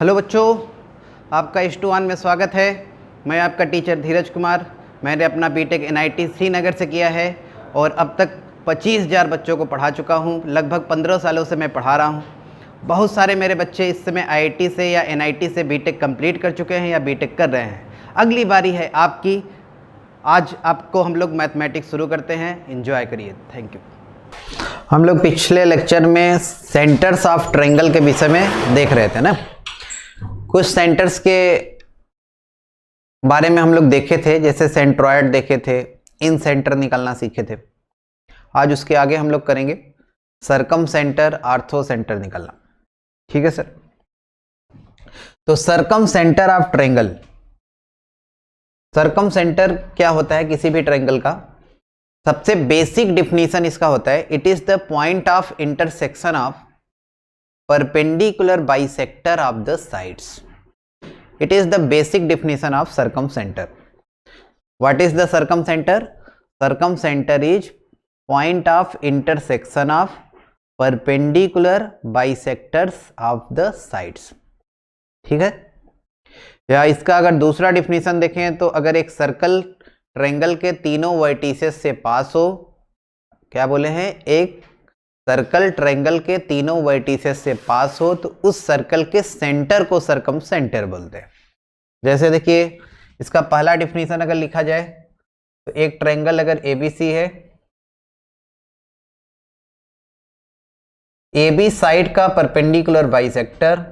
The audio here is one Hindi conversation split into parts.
हेलो बच्चों, आपका H2 में स्वागत है। मैं आपका टीचर धीरज कुमार। मैंने अपना बीटेक NIT श्रीनगर से किया है और अब तक 25,000 बच्चों को पढ़ा चुका हूँ। लगभग 15 सालों से मैं पढ़ा रहा हूँ। बहुत सारे मेरे बच्चे इस समय IIT से या NIT से बीटेक कंप्लीट कर चुके हैं या बीटेक कर रहे हैं। अगली बारी है आपकी। आज आपको हम लोग मैथमेटिक्स शुरू करते हैं। एंजॉय करिए। Thank you. हम लोग पिछले लेक्चर में सेंटर्स ऑफ ट्रायंगल के विषय में देख रहे थे ना। कुछ सेंटर्स के बारे में हम लोग देखे थे, जैसे सेंट्रॉयड देखे थे, इन सेंटर निकालना सीखे थे। आज उसके आगे हम लोग करेंगे सरकम सेंटर, आर्थो सेंटर निकालना। ठीक है सर। तो सरकम centre of triangle, circumcentre क्या होता है किसी भी ट्रायंगल का? सबसे बेसिक डिफिनीशन इसका होता है, it is the point of intersection of perpendicular bisector of the sides. It is the basic definition of circumcenter. What is the circumcenter? Circumcenter is point of intersection of perpendicular bisectors of the sides. ठीक है। या इसका अगर दूसरा डिफिनीशन देखें तो अगर एक सर्कल ट्रायंगल के तीनों वर्टिसेस से पास हो, क्या बोले हैं, एक सर्कल ट्रायंगल के तीनों वर्टिसेस से पास हो तो उस सर्कल के सेंटर को सरकम सेंटर बोलते हैं। जैसे देखिए, इसका पहला डिफिनीशन अगर लिखा जाए तो एक ट्रायंगल अगर ABC है, AB साइड का परपेंडिकुलर बाइसेक्टर,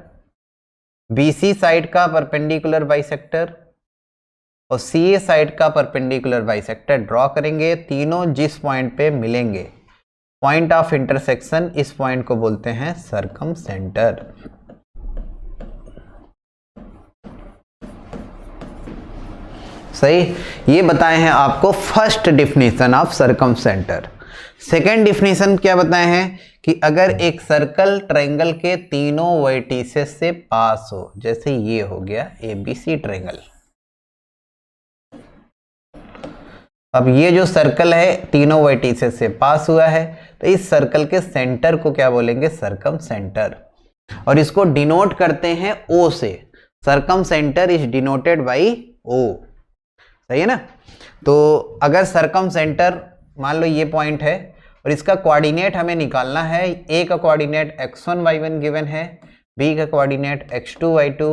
BC साइड का परपेंडिकुलर बाइसेक्टर और CA साइड का परपेंडिकुलर बाइसेक्टर ड्रॉ करेंगे। तीनों जिस पॉइंट पे मिलेंगे, पॉइंट ऑफ इंटरसेक्शन, इस पॉइंट को बोलते हैं सरकम सेंटर। सही, ये बताए हैं आपको first definition of circumcentre. Second definition क्या बताए हैं कि अगर एक सर्कल ट्रायंगल के तीनों वर्टिसेस से पास हो, जैसे ये हो गया ABC ट्रायंगल। अब ये जो सर्कल है तीनों वर्टिसेस से पास हुआ है, तो इस सर्कल के सेंटर को क्या बोलेंगे, सरकम सेंटर। और इसको डिनोट करते हैं O से। Circumcentre is denoted by O। सही है ना। तो अगर सरकम सेंटर, मान लो ये पॉइंट है और इसका कोऑर्डिनेट हमें निकालना है। A का कोऑर्डिनेट x1 y1 गिवन है, B का कोऑर्डिनेट x2 y2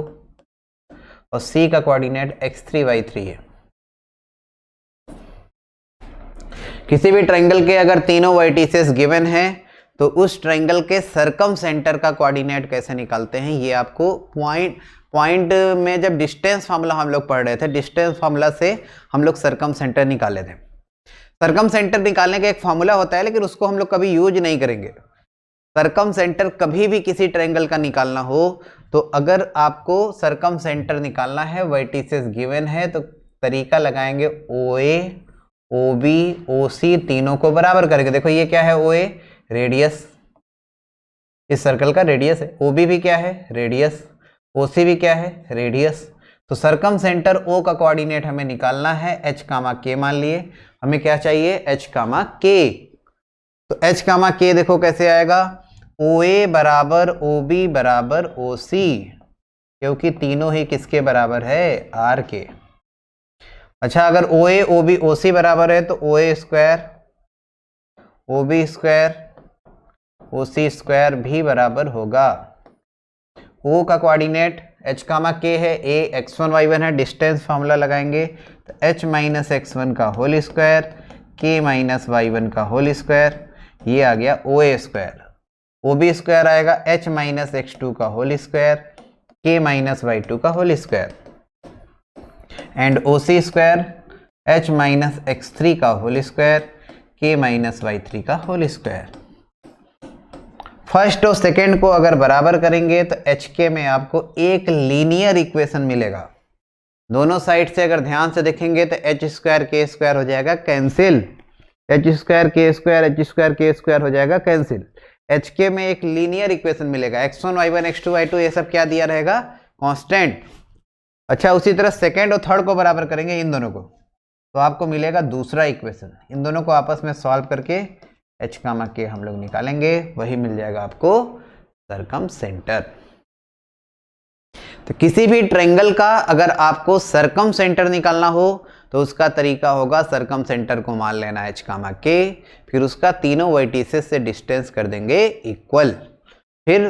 और C का कोऑर्डिनेट x3 y3 है। किसी भी ट्रायंगल के अगर तीनों वर्टिसेस गिवन है तो उस ट्रायंगल के सरकम सेंटर का कोऑर्डिनेट कैसे निकालते हैं, ये आपको पॉइंट में जब डिस्टेंस फार्मूला हम लोग पढ़ रहे थे, डिस्टेंस फार्मूला से हम लोग सरकम सेंटर निकाले थे। सरकम सेंटर निकालने का एक फार्मूला होता है, लेकिन उसको हम लोग कभी यूज नहीं करेंगे। सरकम सेंटर कभी भी किसी ट्रायंगल का निकालना हो तो अगर आपको सरकम सेंटर निकालना है, वर्टिसेस गिवन है, तो तरीका लगाएंगे OA OB OC तीनों को बराबर करके। देखो ये क्या है, OA रेडियस, इस सर्कल का रेडियस है। OB भी क्या है, रेडियस। OC भी क्या है, रेडियस। तो सरकम सेंटर O का कोऑर्डिनेट हमें निकालना है, H कामा K मान लिए। हमें क्या चाहिए, H कामा K। तो H कामा K देखो कैसे आएगा, OA बराबर OB बराबर OC, क्योंकि तीनों ही किसके बराबर है, R के। अच्छा, अगर OA OB OC बराबर है तो OA square OB square OC square भी बराबर होगा। O का कोऑर्डिनेट H कामा K है, A x1 y1 है, डिस्टेंस फार्मूला लगाएंगे तो H माइनस x1 का whole square K minus y1 का होल स्क्वायर, ये आ गया OA स्क्वायर। OB स्क्वायर आएगा H माइनस x2 का whole square K minus y2 का whole square and OC square H minus x3 का whole square K minus y3 का होल स्क्वायर। फर्स्ट और सेकेंड को अगर बराबर करेंगे तो HK में आपको एक लीनियर इक्वेशन मिलेगा। दोनों साइड से अगर ध्यान से देखेंगे तो H स्क्वायर K स्क्वायर हो जाएगा cancel, H square K square H square K square हो जाएगा कैंसिल। HK में एक लीनियर इक्वेशन मिलेगा, x1 y1 x2 y2 ये सब क्या दिया रहेगा, कांस्टेंट। अच्छा, उसी तरह सेकेंड और थर्ड को बराबर करेंगे इन दोनों को, तो आपको मिलेगा दूसरा इक्वेशन। इन दोनों को आपस में सॉल्व करके H कामा K हम लोग निकालेंगे, वही मिल जाएगा आपको सरकम सेंटर। तो किसी भी ट्रायंगल का अगर आपको सरकम सेंटर निकालना हो तो उसका तरीका होगा सरकम सेंटर को मान लेना h, k, फिर उसका तीनों वर्टिसेस से डिस्टेंस कर देंगे इक्वल, फिर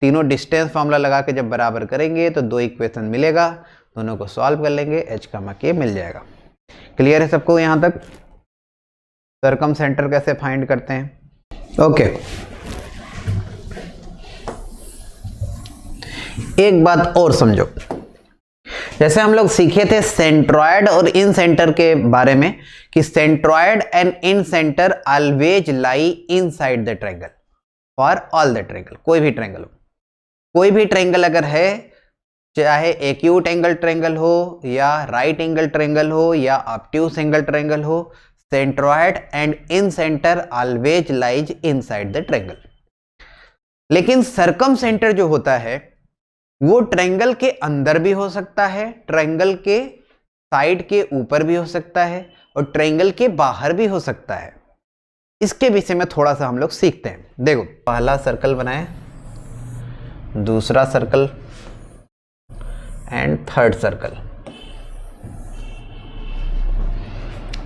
तीनों डिस्टेंस फॉर्मूला लगा के जब बराबर करेंगे तो दो इक्वेशन मिलेगा, दोनों को सॉल्व कर लेंगे, h, k मिल जाएगा। क्लियर है सबको यहाँ तक? सरकम सेंटर कैसे फाइंड करते हैं? ओके। एक बात और समझो, जैसे हम लोग सीखे थे सेंट्रॉयड और इन सेंटर के बारे में कि centroid and in centre always lie inside the triangle for all the triangle. कोई भी ट्रायंगल हो, कोई भी ट्रायंगल अगर है, चाहे एक्यूट एंगल ट्रायंगल हो या राइट एंगल ट्रायंगल हो या ऑब्ट्यूस एंगल ट्रायंगल हो, centroid and in centre always lies inside the triangle. लेकिन सरकम सेंटर जो होता है वो ट्रायंगल के अंदर भी हो सकता है, ट्रायंगल के साइड के ऊपर भी हो सकता है और ट्रायंगल के बाहर भी हो सकता है। इसके विषय में थोड़ा सा हम लोग सीखते हैं। देखो, पहला सर्कल बनाए, दूसरा सर्कल एंड थर्ड सर्कल,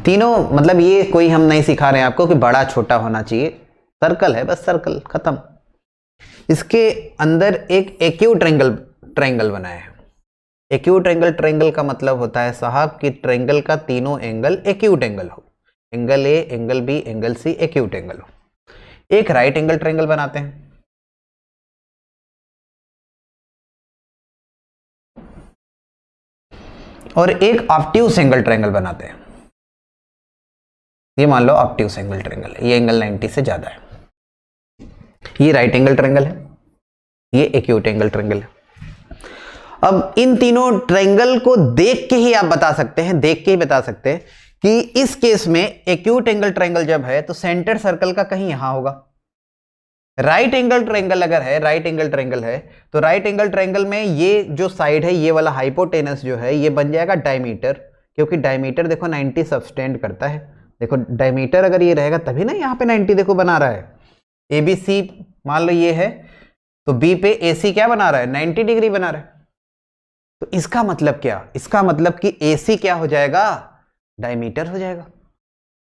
तीनों मतलब ये कोई हम नहीं सिखा रहे हैं आपको कि बड़ा छोटा होना चाहिए, सर्कल है बस, सर्कल खत्म। इसके अंदर एक एक्यूट ट्रायंगल बनाया है। एक्यूट एंगल ट्रायंगल का मतलब होता है साहब कि ट्रायंगल का तीनों एंगल एक्यूट एंगल हो, angle A, angle B, angle C acute angle हो। एक राइट एंगल ट्रायंगल बनाते हैं, और एक ऑब्ट्यूस एंगल ट्रायंगल बनाते हैं। ये मान लो ऑब्ट्यूस एंगल ट्रायंगल है, ये एंगल 90 से ज्यादा है, ये राइट एंगल ट्रायंगल है, ये एक्यूट एंगल ट्रायंगल है। अब इन तीनों ट्रायंगल को देख के ही आप बता सकते हैं, देख के ही बता सकते हैं कि इस केस में एक्यूट एंगल ट्रायंगल जब है तो सेंटर सर्कल का कहीं यहां होगा। राइट एंगल ट्रायंगल अगर है, राइट एंगल ट्रायंगल है तो राइट एंगल ट्रायंगल में ये जो साइड है, ये वाला हाइपोटेनस जो है ये बन जाएगा डायमीटर, क्योंकि डायमीटर देखो 90 सब्सटेंड करता है। देखो डायमीटर अगर ये रहेगा तभी ना यहाँ पे 90 देखो बना रहा है। ए बी सी मान लो ये है तो बी पे ए सी क्या बना रहा है? 90 डिग्री बना रहा है। तो इसका मतलब क्या? इसका मतलब कि ए सी क्या हो जाएगा? डायमीटर हो जाएगा।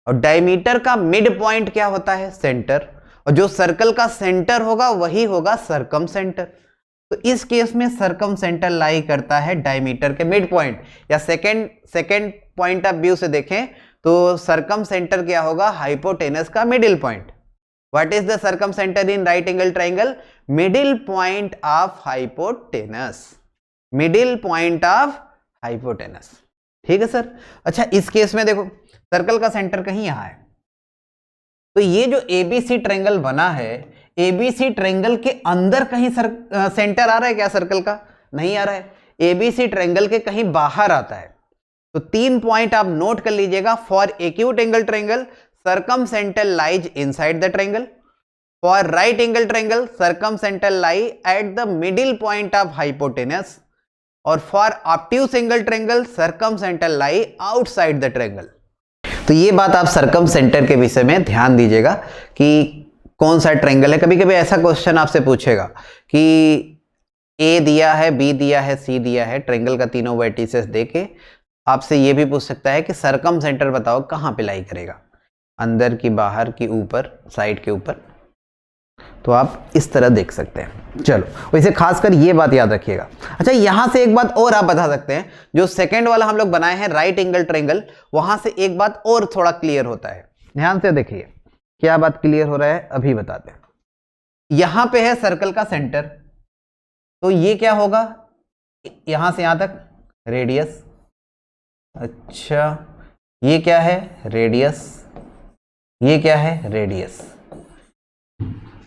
और डायमीटर का मिड पॉइंट क्या होता है? सेंटर। और जो सर्कल का सेंटर होगा वही होगा सरकम सेंटर। तो इस केस में सरकम सेंटर लाई करता है डायमीटर के मिड पॉइंट, या सेकेंड पॉइंट ऑफ व्यू से देखें तो सरकम सेंटर क्या होगा? हाइपोटेनस का middle point. What is the circumcentre in right angle triangle? Middle point of hypotenuse, middle point of hypotenuse. ठीक है सर। अच्छा, इस केस में देखो सर्कल का सेंटर कहीं यहां है, तो ये जो एबीसी ट्रायंगल बना है, एबीसी ट्रायंगल के अंदर कहीं सेंटर आ रहा है क्या सर्कल का? नहीं आ रहा है। एबीसी ट्रायंगल के कहीं बाहर आता है। तो 3 पॉइंट आप नोट कर लीजिएगा। For acute angle triangle circumcentre lies inside the triangle, for right angle triangle circumcentre lie at the middle point of hypotenuse, और for obtuse angle triangle circumcentre lie outside the triangle. तो ये बात आप सरकम सेंटर के विषय में ध्यान दीजिएगा कि कौन सा ट्रायंगल है। कभी कभी ऐसा क्वेश्चन आपसे पूछेगा कि ए दिया है, बी दिया है, सी दिया है, ट्रायंगल का तीनों वर्टिसेस देके आपसे ये भी पूछ सकता है कि सरकम सेंटर बताओ कहां पे लाई करेगा, अंदर की, बाहर की, ऊपर, साइड के ऊपर। तो आप इस तरह देख सकते हैं। चलो, वैसे खासकर ये बात याद रखिएगा। अच्छा, यहां से एक बात और आप बता सकते हैं, जो सेकंड वाला हम लोग बनाए हैं राइट एंगल ट्रायंगल, वहां से एक बात और थोड़ा क्लियर होता है। ध्यान से देखिए क्या बात क्लियर हो रहा है, अभी बताते हैं। यहां पे है सर्कल का सेंटर, तो ये क्या होगा? यहां से यहां तक रेडियस। अच्छा, ये क्या है? रेडियस। ये क्या है? रेडियस।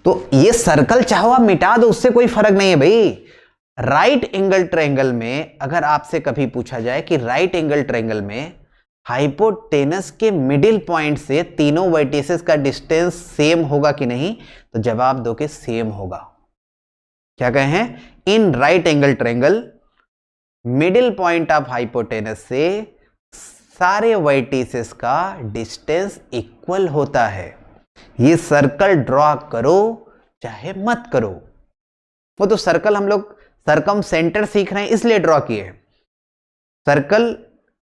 तो ये सर्कल चाहो आप मिटा दो, उससे कोई फर्क नहीं है भाई। राइट एंगल ट्रायंगल में अगर आपसे कभी पूछा जाए कि राइट एंगल ट्रायंगल में हाइपोटेनस के मिडिल पॉइंट से तीनों वर्टिसेस का डिस्टेंस सेम होगा कि नहीं, तो जवाब दो कि सेम होगा। क्या कहें? इन right angle triangle middle point of hypotenuse से सारे वर्टिसेस का डिस्टेंस इक्वल होता है। ये सर्कल ड्रॉ करो चाहे मत करो, वो तो सर्कल हम लोग सरकम सेंटर सीख रहे हैं इसलिए ड्रॉ किए हैं, सर्कल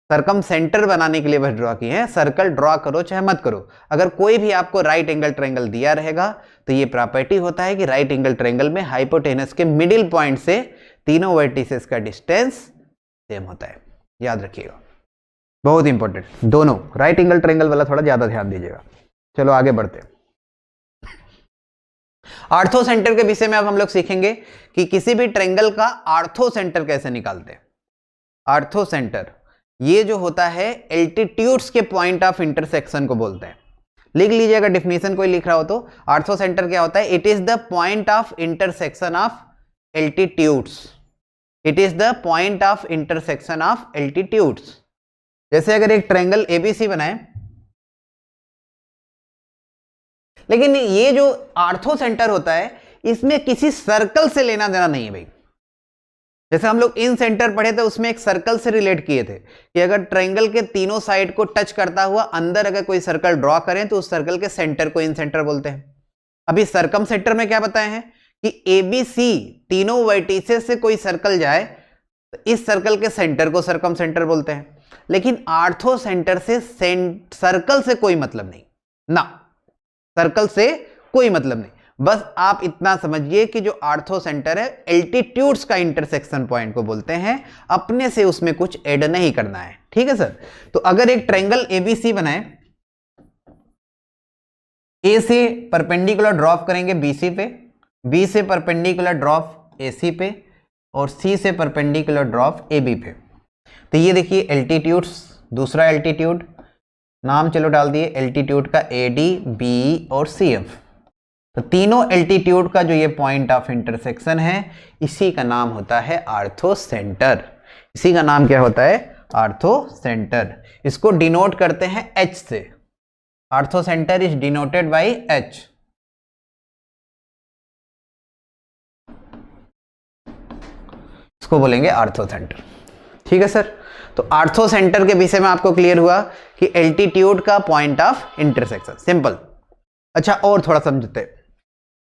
सरकम सेंटर बनाने के लिए बस ड्रॉ किए हैं। सर्कल ड्रॉ करो चाहे मत करो, अगर कोई भी आपको राइट एंगल ट्रायंगल दिया रहेगा तो ये प्रॉपर्टी होता है कि राइट एंगल ट्रायंगल में हाइपोटेनस के मिडिल पॉइंट से तीनों वर्टिसेस का डिस्टेंस सेम होता है, याद रखिएगा, बहुत इंपॉर्टेंट। दोनों राइट एंगल ट्रायंगल वाला थोड़ा ज्यादा ध्यान दीजिएगा। चलो आगे बढ़ते हैं। आर्थो सेंटर के विषय में अब हम लोग सीखेंगे कि किसी भी ट्रायंगल का आर्थो सेंटर कैसे निकालते हैं। आर्थो सेंटर ये जो होता है एल्टीट्यूड्स के पॉइंट ऑफ इंटरसेक्शन को बोलते हैं। लिख लीजिएगा डेफिनेशन, कोई लिख रहा हो तो। आर्थो सेंटर क्या होता है? It is the point of intersection of altitudes. It is the point of intersection of altitudes. जैसे अगर एक ट्रायंगल एबीसी बनाए, लेकिन ये जो आर्थो सेंटर होता है इसमें किसी सर्कल से लेना देना नहीं है भाई। जैसे हम लोग इन सेंटर पढ़े थे उसमें एक सर्कल से रिलेट किए थे कि अगर ट्रायंगल के तीनों साइड को टच करता हुआ अंदर अगर कोई सर्कल ड्रॉ करें तो उस सर्कल के सेंटर को इन सेंटर बोलते हैं। अभी सर्कम सेंटर में क्या बताए हैं कि एबीसी तीनों वर्टिसेस से कोई सर्कल जाए तो इस सर्कल के सेंटर को सर्कम सेंटर बोलते हैं। लेकिन आर्थो सेंटर से सर्कल से कोई मतलब नहीं ना, सर्कल से कोई मतलब नहीं। बस आप इतना समझिए कि जो आर्थो सेंटर है एल्टीट्यूड्स का इंटरसेक्शन पॉइंट को बोलते हैं, अपने से उसमें कुछ ऐड नहीं करना है। ठीक है सर। तो अगर एक ट्रायंगल एबीसी बनाए, ए से परपेंडिकुलर ड्रॉप करेंगे बीसी पे, बी से परपेंडिकुलर ड्रॉप एसी पे और सी से परपेंडिकुलर ड्रॉप एबी पे। तो ये देखिए एल्टीट्यूड्स, दूसरा एल्टीट्यूड नाम चलो डाल दिए एल्टीट्यूड का एडी, बी और सीएफ। तो तीनों एल्टीट्यूड का जो ये पॉइंट ऑफ इंटरसेक्शन है इसी का नाम होता है आर्थो सेंटर। इसी का नाम क्या होता है? Ortho centre. इसको डिनोट करते हैं एच से। Ortho centre is denoted by H. इसको बोलेंगे आर्थो सेंटर। ठीक है सर। तो आर्थो सेंटर के विषय में आपको क्लियर हुआ कि एल्टीट्यूड का पॉइंट ऑफ इंटरसेक्शन, सिंपल। अच्छा और थोड़ा समझते।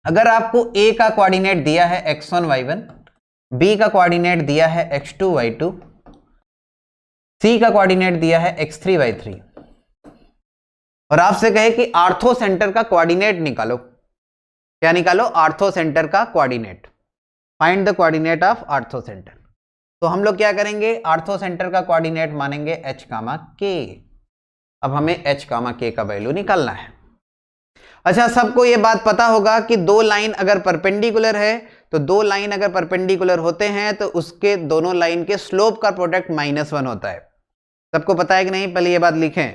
अगर आपको ए का कोऑर्डिनेट दिया है x1 y1, बी का कोऑर्डिनेट दिया है x2 y2, सी का कोऑर्डिनेट दिया है x3 y3 और आपसे कहे कि आर्थो सेंटर का कोऑर्डिनेट निकालो, क्या निकालो? आर्थो सेंटर का coordinate. Find the coordinate of ortho centre. तो हम लोग क्या करेंगे? आर्थो सेंटर का कोऑर्डिनेट मानेंगे h, k। अब हमें h, k का वैल्यू निकालना है। अच्छा, सबको ये बात पता होगा कि दो लाइन अगर परपेंडिकुलर है तो दो लाइन अगर परपेंडिकुलर होते हैं तो उसके दोनों लाइन के स्लोप का प्रोडक्ट -1 होता है। सबको पता है कि नहीं? पहले ये बात लिखें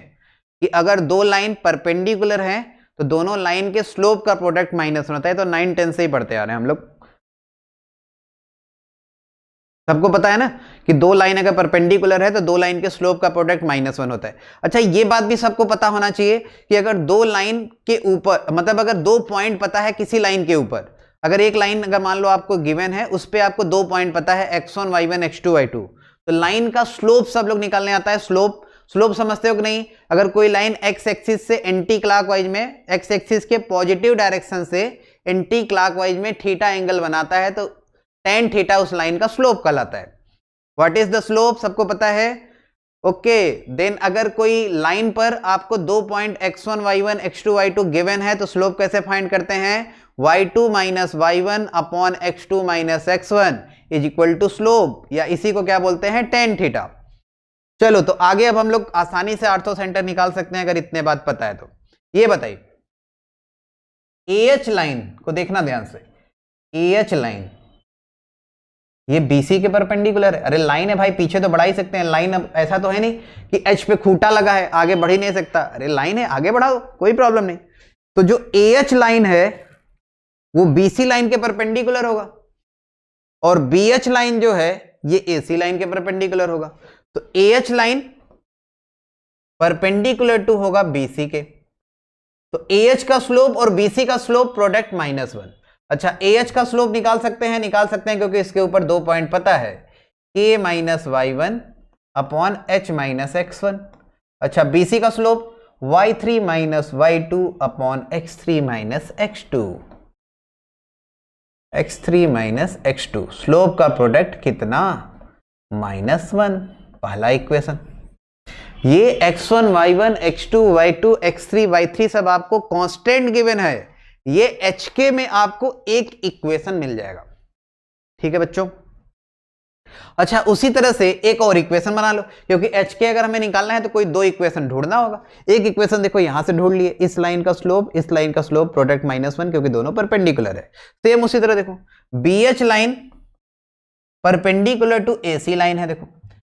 कि अगर दो लाइन परपेंडिकुलर हैं तो दोनों लाइन के स्लोप का प्रोडक्ट -1 होता है। तो 9, 10 से ही पढ़ते आ रहे हैं हम लोग। सबको पता है ना कि दो लाइन अगर परपेंडिकुलर है तो दो लाइन के स्लोप का प्रोडक्ट -1 होता है। अच्छा, ये बात भी सबको पता होना चाहिए कि अगर दो लाइन के ऊपर, मतलब अगर दो पॉइंट पता है किसी लाइन के ऊपर, अगर एक लाइन अगर मान लो आपको गिवन है, उस पे आपको दो पॉइंट पता है x1 y1 x2 y2, तो लाइन का स्लोप सब लोग निकालने आता है। स्लोप समझते हो कि नहीं? अगर कोई लाइन x एक्सिस से एंटी क्लॉकवाइज में, x एक्सिस के पॉजिटिव डायरेक्शन से एंटी क्लॉकवाइज में थीटा एंगल बनाता है तो tan थीटा उस लाइन का स्लोप कहलाता है। What is the slope? सबको पता है। ओके, देन अगर कोई लाइन पर आपको दो point x1 y1 x2 y2 given है तो स्लोप कैसे फाइंड करते हैं? y2 minus y1 upon x2 minus x1 is equal to slope, या इसी को क्या बोलते हैं? tan theta. चलो तो आगे अब हम लोग आसानी से आर्थो सेंटर निकाल सकते हैं अगर इतने बात पता है तो। ये बताइए, AH लाइन को देखना ध्यान से। AH लाइन ये BC के परपेंडिकुलर है। अरे लाइन है भाई, पीछे तो बढ़ा ही सकते हैं लाइन। अब ऐसा तो है नहीं कि H पे खूंटा लगा है आगे बढ़ ही नहीं सकता। अरे लाइन है, आगे बढ़ाओ, कोई प्रॉब्लम नहीं। तो जो AH लाइन है वो BC लाइन के परपेंडिकुलर होगा और BH लाइन जो है ये AC लाइन के परपेंडिकुलर होगा। तो AH लाइन परपेंडिकुलर टू होगा BC के, तो AH का स्लोप और BC का स्लोप प्रोडक्ट -1। अच्छा, AH का स्लोप निकाल सकते हैं क्योंकि इसके ऊपर दो पॉइंट पता है, k minus y1 upon h minus x1। अच्छा, BC का slope y3 minus y2 upon x3 minus x2। x3 minus x2, slope का प्रोडक्ट कितना, -1, पहला इक्वेशन। ये x1 y1 x2 y2 x3 y3 सब आपको कांस्टेंट गिवन है, ये hk में आपको एक इक्वेशन मिल जाएगा, ठीक है बच्चों। अच्छा, उसी तरह से एक और इक्वेशन बना लो, क्योंकि hk अगर हमें निकालना है तो कोई दो इक्वेशन ढूंढना होगा। एक इक्वेशन देखो यहां से ढूंढ लिए, इस लाइन का स्लोप, इस लाइन का स्लोप, प्रोडक्ट -1, क्योंकि दोनों परपेंडिकुलर है। सेम उसी तरह देखो BH line perpendicular to AC line है, देखो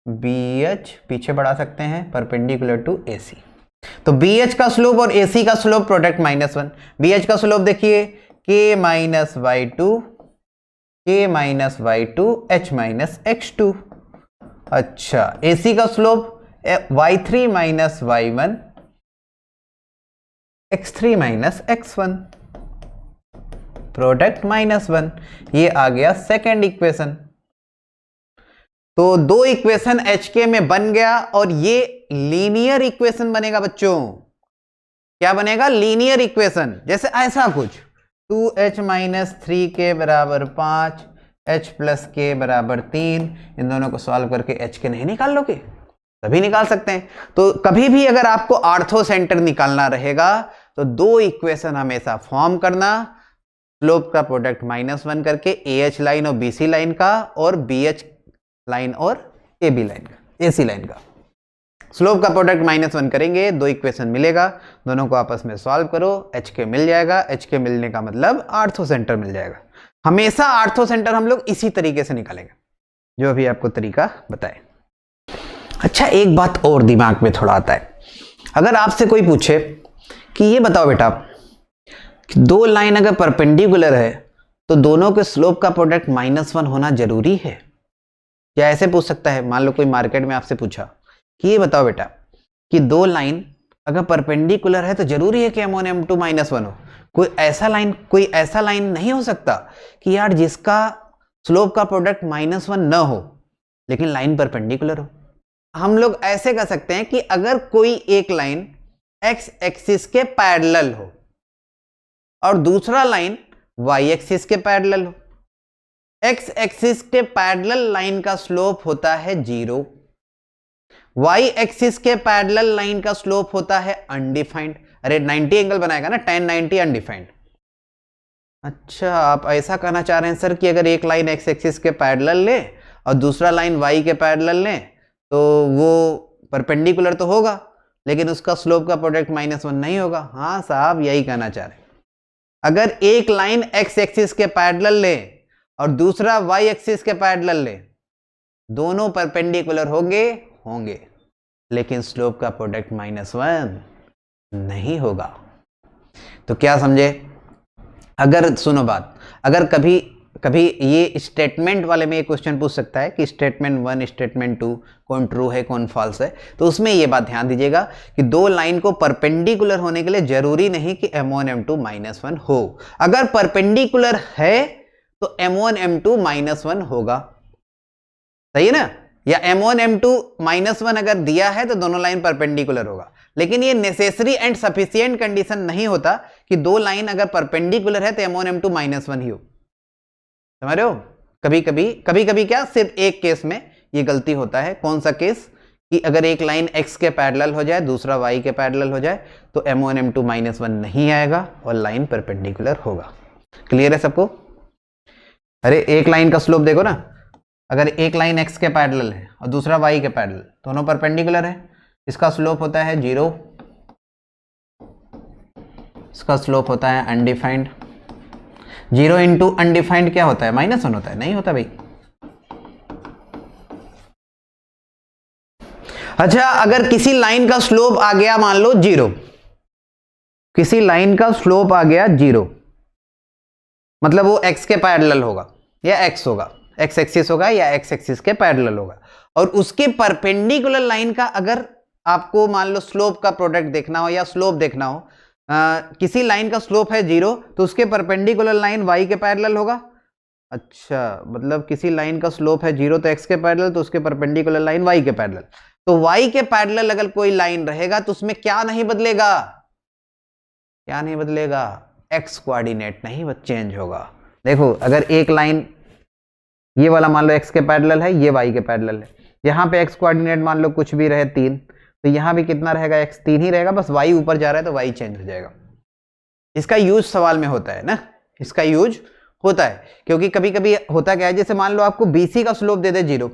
BH पीछे बढ़ा सकते हैं, परपेंडिकुलर टू AC। तो BH का स्लोप और AC का स्लोप प्रोडक्ट -1, BH का स्लोप देखिए k minus y2 h minus x2। अच्छा, AC का slope y3 minus y1 x3 minus x1, product -1। ये आ गया सेकेंड इक्वेशन। तो दो इक्वेशन HK में बन गया और ये लीनियर इक्वेशन बनेगा बच्चों। क्या बनेगा, लीनियर इक्वेशन। जैसे ऐसा कुछ 2h माइनस 3k बराबर 5, h प्लस k बराबर 3, इन दोनों को सॉल्व करके HK नहीं निकाल लोगे, तभी निकाल सकते हैं। तो कभी भी अगर आपको आर्थो सेंटर निकालना रहेगा तो दो इक्वेशन हमेशा फॉर्म करना, स्लोप का प्रोडक्ट -1 करके AH लाइन और BC लाइन का, और BH लाइन और AB लाइन का, AC लाइन का। स्लोप का प्रोडक्ट -1 करेंगे, दो इक्वेशन मिलेगा, दोनों को आपस में सॉल्व करो, HK मिल जाएगा। HK मिलने का मतलब आर्थो सेंटर मिल जाएगा। हमेशा आर्थो सेंटर हम लोग इसी तरीके से निकालेंगे, जो अभी आपको तरीका बताए। अच्छा, एक बात और दिमाग में थोड़ा आता है, अगर आपसे कोई पूछे कि ये बताओ बेटा, दो लाइन अगर परपेंडिकुलर है तो दोनों के स्लोप का प्रोडक्ट -1 होना जरूरी है क्या? ऐसे पूछ सकता है। मान लो कोई मार्केट में आपसे पूछा कि ये बताओ बेटा कि दो लाइन अगर परपेंडिकुलर है तो जरूरी है कि M1 M2 -1 हो। कोई ऐसा लाइन नहीं हो सकता कि यार जिसका स्लोप का प्रोडक्ट -1 न हो लेकिन लाइन परपेंडिकुलर हो। हम लोग ऐसे कर सकते हैं कि अगर कोई एक लाइन x एक्सिस के पैरेलल हो और दूसरा लाइन y एक्सिस के पैरेलल हो, x एक्सिस के पैरेलल लाइन का स्लोप होता है 0, y एक्सिस के पैरेलल लाइन का स्लोप होता है अनडिफाइंड। अरे 90 एंगल बनाएगा ना, tan 90 अनडिफाइंड। अच्छा, आप ऐसा कहना चाह रहे हैं सर कि अगर एक लाइन x एक्सिस के पैरेलल ले और दूसरा लाइन y के पैरेलल ले तो वो परपेंडिकुलर तो होगा लेकिन उसका स्लोप का प्रोडक्ट -1 नहीं होगा। हाँ साहब, यही कहना चाह रहे हैं। अगर एक लाइन x एक्सिस के पैरेलल ले और दूसरा y एक्सिस के पैरेलल ले, दोनों परपेंडिकुलर होंगे लेकिन स्लोप का प्रोडक्ट -1 नहीं होगा। तो क्या समझे? अगर सुनो बात, अगर कभी ये स्टेटमेंट वाले में ये क्वेश्चन पूछ सकता है कि स्टेटमेंट 1 स्टेटमेंट 2 कौन ट्रू है कौन फॉल्स है, तो उसमें ये बात ध्यान दीजिएगा कि दो लाइन को परपेंडिकुलर होने के लिए जरूरी नहीं कि M1 M2 -1 हो। अगर परपेंडिकुलर है तो M1 M2 -1 होगा, सही है ना? या M1 M2 -1 अगर दिया है तो दोनों लाइन परपेंडिकुलर होगा। लेकिन ये नेसेसरी एंड सफिशिएंट कंडीशन नहीं होता कि दो लाइन अगर परपेंडिकुलर है तो M1 M2 -1 ही हो। समझ रहे हो? कभी कभी क्या, सिर्फ एक केस में ये गलती होता है। कौन सा केस? कि अगर एक लाइन x के पैरेलल हो जाए दूसरा y के पैरेलल हो जाए तो M1 M2 -1 नहीं आएगा और लाइन परपेंडिकुलर होगा। क्लियर है सबको? अरे एक लाइन का स्लोप देखो ना, अगर एक लाइन x के पैरेलल है और दूसरा y के पैरेलल, दोनों परपेंडिकुलर है, इसका स्लोप होता है 0, इसका स्लोप होता है अनडिफाइंड। 0 इंटू अनडिफाइंड क्या होता है? -1 होता है? नहीं होता भाई। अच्छा, अगर किसी लाइन का स्लोप आ गया मान लो 0, किसी लाइन का स्लोप आ गया 0, मतलब वो x के पैरेलल होगा या x होगा, x एक्सिस होगा या x एक्सिस के पैरेलल होगा, और उसके परपेंडिकुलर लाइन का अगर आपको मान लो स्लोप का प्रोडक्ट देखना हो या स्लोप देखना हो, किसी लाइन का स्लोप है 0 तो उसके परपेंडिकुलर लाइन y के पैरेलल होगा। अच्छा, मतलब किसी लाइन का स्लोप है 0 तो x के पैरेलल, तो उसके परपेंडिकुलर लाइन y के पैरेलल। तो y के पैरेलल अगर कोई लाइन रहेगा तो उसमें क्या नहीं बदलेगा? क्या नहीं बदलेगा? x कोऑर्डिनेट नहीं चेंज होगा। देखो अगर एक लाइन ये वाला मान लो x के पैरेलल है, ये y के पैरेलल है, यहाँ पे x कोऑर्डिनेट मान लो कुछ भी रहे 3, तो यहाँ भी कितना रहेगा, x 3 ही रहेगा, बस y ऊपर जा रहा है तो y चेंज हो जाएगा। इसका यूज सवाल में होता है ना, इसका यूज होता है, क्योंकि कभी कभी होता क्या है, जैसे मान लो आपको BC का स्लोप दे दे 0,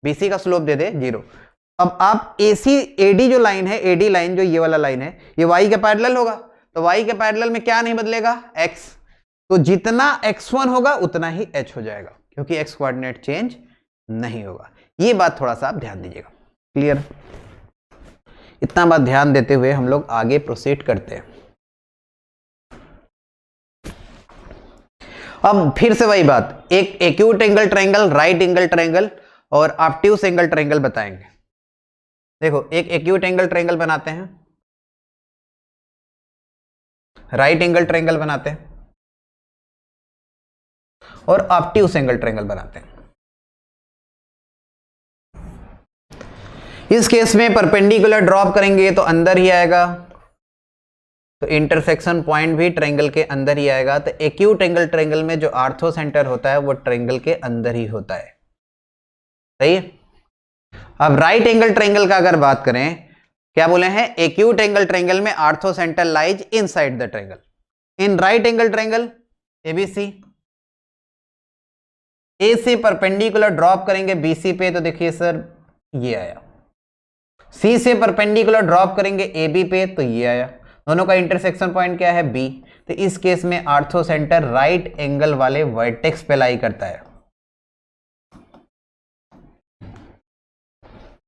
BC का स्लोप दे दे 0, अब आप AD जो लाइन है, AD लाइन जो ये वाला लाइन है, ये y के पैरेलल होगा, तो y के पैरेलल में क्या नहीं बदलेगा, x, तो जितना x1 होगा उतना ही h हो जाएगा, क्योंकि x कोऑर्डिनेट चेंज नहीं होगा। ये बात थोड़ा सा आप ध्यान दीजिएगा। क्लियर? इतना बात ध्यान देते हुए हम लोग आगे प्रोसीड करते हैं। अब फिर से वही बात, एक acute angle triangle, right angle triangle और ऑब्ट्यूस एंगल ट्रायंगल बताएंगे। देखो एक एक्यूट एंगल ट्रायंगल बनाते हैं, राइट एंगल ट्रायंगल बनाते हैं और ऑब्ट्यूस एंगल ट्रायंगल बनाते हैं। इस केस में परपेंडिकुलर ड्रॉप करेंगे तो अंदर ही आएगा, तो इंटरसेक्शन पॉइंट भी ट्रायंगल के अंदर ही आएगा। तो एक्यूट एंगल ट्रायंगल में जो आर्थो सेंटर होता है वो ट्रायंगल के अंदर ही होता है। सही है। अब राइट एंगल ट्रायंगल का अगर बात करें, क्या बोले हैं, एक्यूट एंगल ट्रायंगल में orthocentre lies inside the triangle. In right angle triangle ABC, A से परपेंडिकुलर ड्रॉप करेंगे बीसी पे, तो देखिए सर ये आया। सी से परपेंडिकुलर ड्रॉप करेंगे एबी पे, तो ये आया। दोनों का इंटरसेक्शन पॉइंट क्या है, बी। तो इस केस में आर्थो सेंटर राइट एंगल वाले वर्टेक्स पे लाई करता है।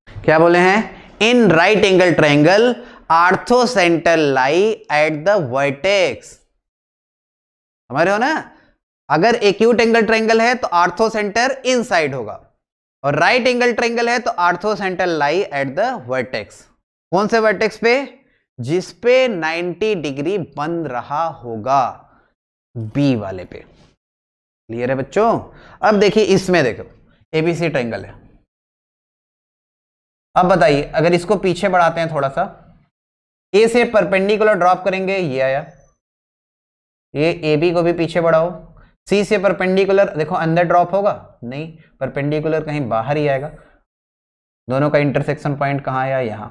क्या बोले हैं, इन right angle triangle ortho centre lie at the vertex. समझ रहे हो ना, अगर एक्यूट एंगल ट्रायंगल है तो आर्थो सेंटर इनसाइड होगा, और राइट एंगल ट्रायंगल है तो ortho centre lie at the vertex. कौन से वर्टेक्स पे, जिस पे 90 डिग्री बन रहा होगा, बी वाले पे। क्लियर है बच्चों? अब देखिए इसमें देखो एबीसी ट्रायंगल है। अब बताइए अगर इसको पीछे बढ़ाते हैं थोड़ा सा, ए से परपेंडिकुलर ड्रॉप करेंगे, ये आया। ये AB को भी पीछे बढ़ाओ, सी से परपेंडिकुलर, देखो अंदर ड्रॉप होगा नहीं, परपेंडिकुलर कहीं बाहर ही आएगा। दोनों का इंटरसेक्शन पॉइंट कहाँ आया, यहाँ।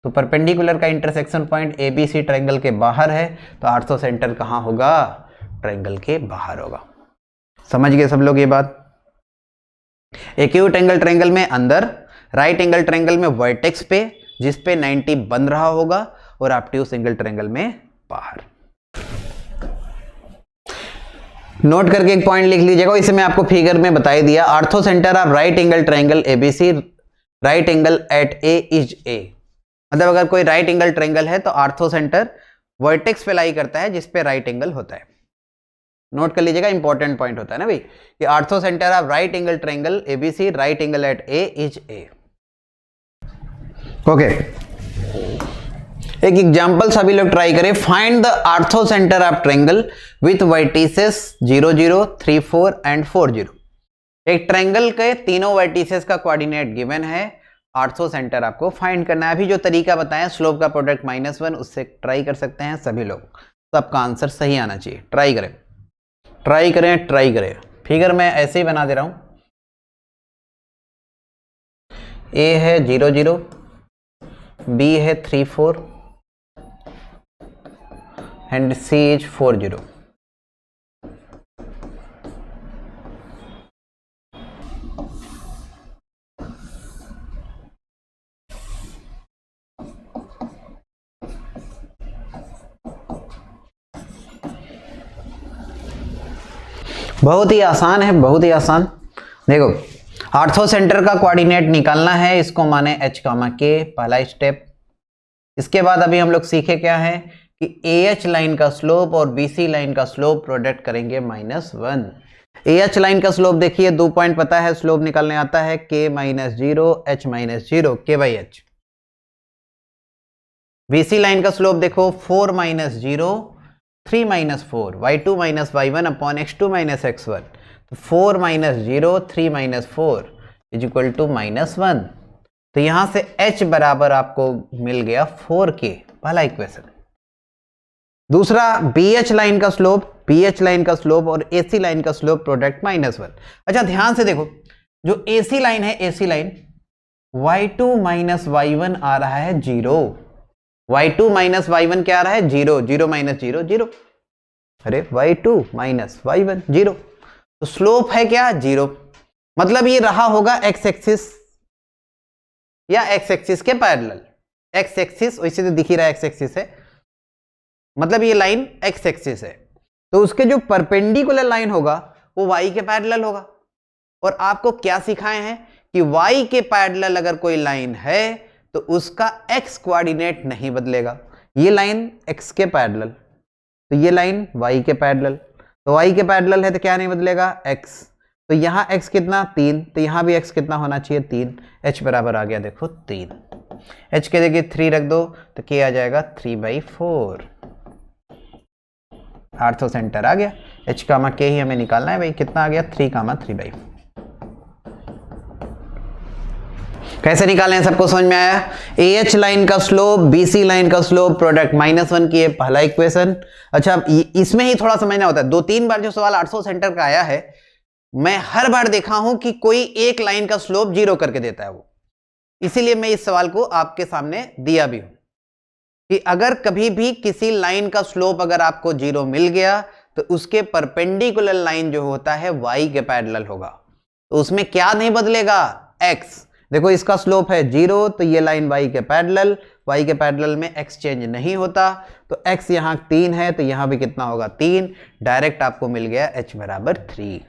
तो परपेंडिकुलर का इंटरसेक्शन पॉइंट ABC ट्रायंगल के बाहर है, तो आर्थो सेंटर कहाँ होगा, ट्रायंगल के बाहर होगा। समझ गए सब लोग ये बात? एक्यूट एंगल ट्रायंगल में अंदर, राइट एंगल ट्रायंगल में वर्टेक्स पे जिस पे 90 बन रहा होगा, और ऑब्ट्यूस एंगल ट्रायंगल में बाहर। नोट करके एक पॉइंट लिख लीजिएगा, इसे मैं आपको फिगर में बता ही दिया। Orthocentre of right angle triangle ABC, right angle at A is A. मतलब अगर कोई राइट एंगल ट्रायंगल है तो आर्थो सेंटर वर्टेक्स पे लाई करता है जिस पे राइट एंगल होता है। नोट कर लीजिएगा, इंपॉर्टेंट पॉइंट होता है ना भाई, कि orthocentre of right angle triangle ABC, right angle at A is A. Okay, एक एग्जांपल सभी लोग ट्राई करें। Find the orthocentre of triangle with vertices 0 0 3 4 and 4 0। एक ट्रायंगल के तीनों वर्टिसेस का कोऑर्डिनेट गिवन है, आर्थो सेंटर आपको फाइंड करना है। अभी जो तरीका बताया स्लोप का प्रोडक्ट -1, उससे ट्राई कर सकते हैं सभी लोग, तो आपका आंसर सही आना चाहिए। ट्राई करें, ट्राई करें, ट्राई करें। फिगर मैं ऐसे ही बना दे रहा हूं, ए है 0 0, बी है 3 4 एंड सी इज 4 0। बहुत ही आसान है, बहुत ही आसान। देखो आर्थो सेंटर का कोऑर्डिनेट निकालना है, इसको माने h, k, पहला स्टेप। इसके बाद अभी हम लोग सीखे क्या है कि AH लाइन का स्लोप और BC लाइन का स्लोप प्रोडक्ट करेंगे -1। AH लाइन का स्लोप देखिए, 2 पॉइंट पता है, स्लोप निकालने आता है k -0 h -0 k/h। BC line का स्लोप देखो 4 -0 3 -4 y2 - y1 upon x2 - x1। तो 4 -0 3 -4 इज इक्वल टू -1। तो यहां से h बराबर आपको मिल गया 4k, पहला इक्वेशन। दूसरा BH लाइन का स्लोप, BH लाइन का स्लोप और AC लाइन का स्लोप प्रोडक्ट -1। अच्छा ध्यान से देखो, जो AC लाइन है, AC line y2 minus y1 आ रहा है 0, y2 माइनस y1 क्या आ रहा है 0, 0 माइनस 0 0, अरे y2 माइनस y1 0, तो स्लोप है क्या 0, मतलब ये रहा होगा x एक्सिस या x एक्सिस के पैरेलल, x एक्सिस वैसे तो दिख ही रहा है x एक्सिस है, मतलब ये लाइन x एक्सिस है, तो उसके जो परपेंडिकुलर लाइन होगा वो y के पैरेलल होगा। और आपको क्या सिखाए हैं कि y के पैरेलल अगर कोई लाइन है तो उसका x कोऑर्डिनेट नहीं बदलेगा। ये लाइन x के पैरेलल, तो ये लाइन y के पैरेलल, तो y के पैरेलल है तो क्या नहीं बदलेगा x, तो यहां x कितना 3, तो यहां भी x कितना होना चाहिए 3, h बराबर आ गया देखो 3, h के जगह 3 रख दो तो क्या आ जाएगा 3/4, आर्थो सेंटर आ गया। h कामा k ही हमें निकालना है भाई, कितना आ गया 3/4। कैसे निकालें सबको समझ में आया। AH लाइन का स्लोप, BC लाइन का स्लोप प्रोडक्ट -1 की है पहला इक्वेशन। अच्छा इसमें ही थोड़ा समझना होता है, 2-3 बार जो सवाल आर्थो सेंटर का आया है मैं हर बार देखा हूं कि कोई एक लाइन का स्लोप 0 करके देता है वो, इसीलिए मैं इस सवाल को आपके सामने दिया भी हूं कि अगर कभी भी किसी लाइन का स्लोप अगर आपको 0 मिल गया तो उसके परपेंडिकुलर लाइन जो होता है y के पैरेलल होगा, तो उसमें क्या नहीं बदलेगा x। देखो इसका स्लोप है 0 तो ये लाइन y के पैरेलल में x चेंज नहीं होता, तो x यहां 3 है तो यहां भी कितना होगा 3, डायरेक्ट आपको मिल गया h बराबर 3।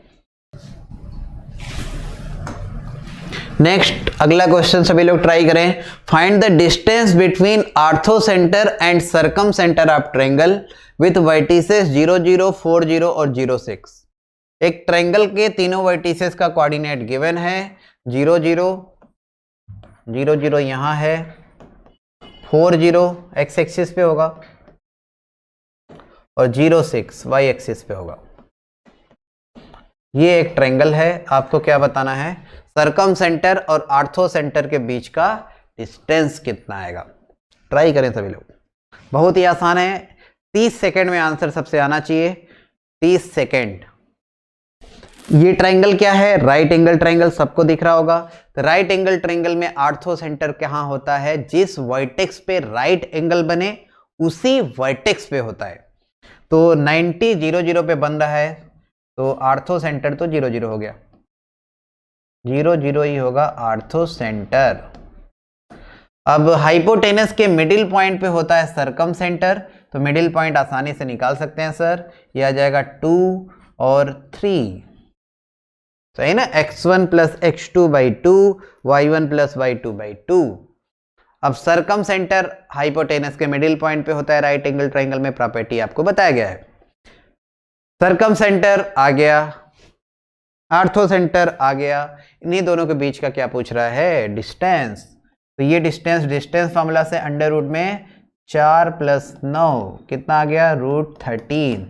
नेक्स्ट अगला क्वेश्चन सभी लोग ट्राई करें। Find the distance between ortho centre and circum centre of triangle with vertices 0 0 4 0 और 0 6। एक ट्रायंगल के तीनों वर्टिसेस का कोऑर्डिनेट गिवन है, 0 0 0 0 यहां है, 4 0 x एक्सिस पे होगा और 0 6 y एक्सिस पे होगा। ये एक ट्रायंगल है, आपको क्या बताना है सर्कम सेंटर और आर्थो सेंटर के बीच का डिस्टेंस कितना आएगा। ट्राई करें सभी लोग, बहुत ही आसान है, 30 सेकंड में आंसर सबसे आना चाहिए, 30 सेकंड। ये ट्रायंगल क्या है राइट एंगल ट्रायंगल, सबको दिख रहा होगा। तो राइट एंगल ट्रायंगल में आर्थो सेंटर कहां होता है, जिस वर्टेक्स पे राइट एंगल बने उसी वर्टेक्स पे होता है। तो 90 0 0 पे बन रहा है तो आर्थो सेंटर तो 0 0 हो गया, 0 0 ही होगा आर्थो सेंटर। अब हाइपोटेनस के मिडिल पॉइंट पे होता है सर्कम सेंटर, तो मिडिल पॉइंट आसानी से निकाल सकते हैं सर, ये आ जाएगा 2 और 3, सही ना, x1 plus x2/2 y1 plus y2/2। अब सर्कम सेंटर हाइपोटेनस के मिडिल पॉइंट पे होता है राइट एंगल ट्रायंगल में, प्रॉपर्टी आपको बताया गया है। सर्कम सेंटर आ गया, आर्थो सेंटर आ गया, इन्हीं दोनों के बीच का क्या पूछ रहा है डिस्टेंस। तो ये डिस्टेंस फॉर्मूला से अंडर रूट में 4 + 9 कितना आ गया √13,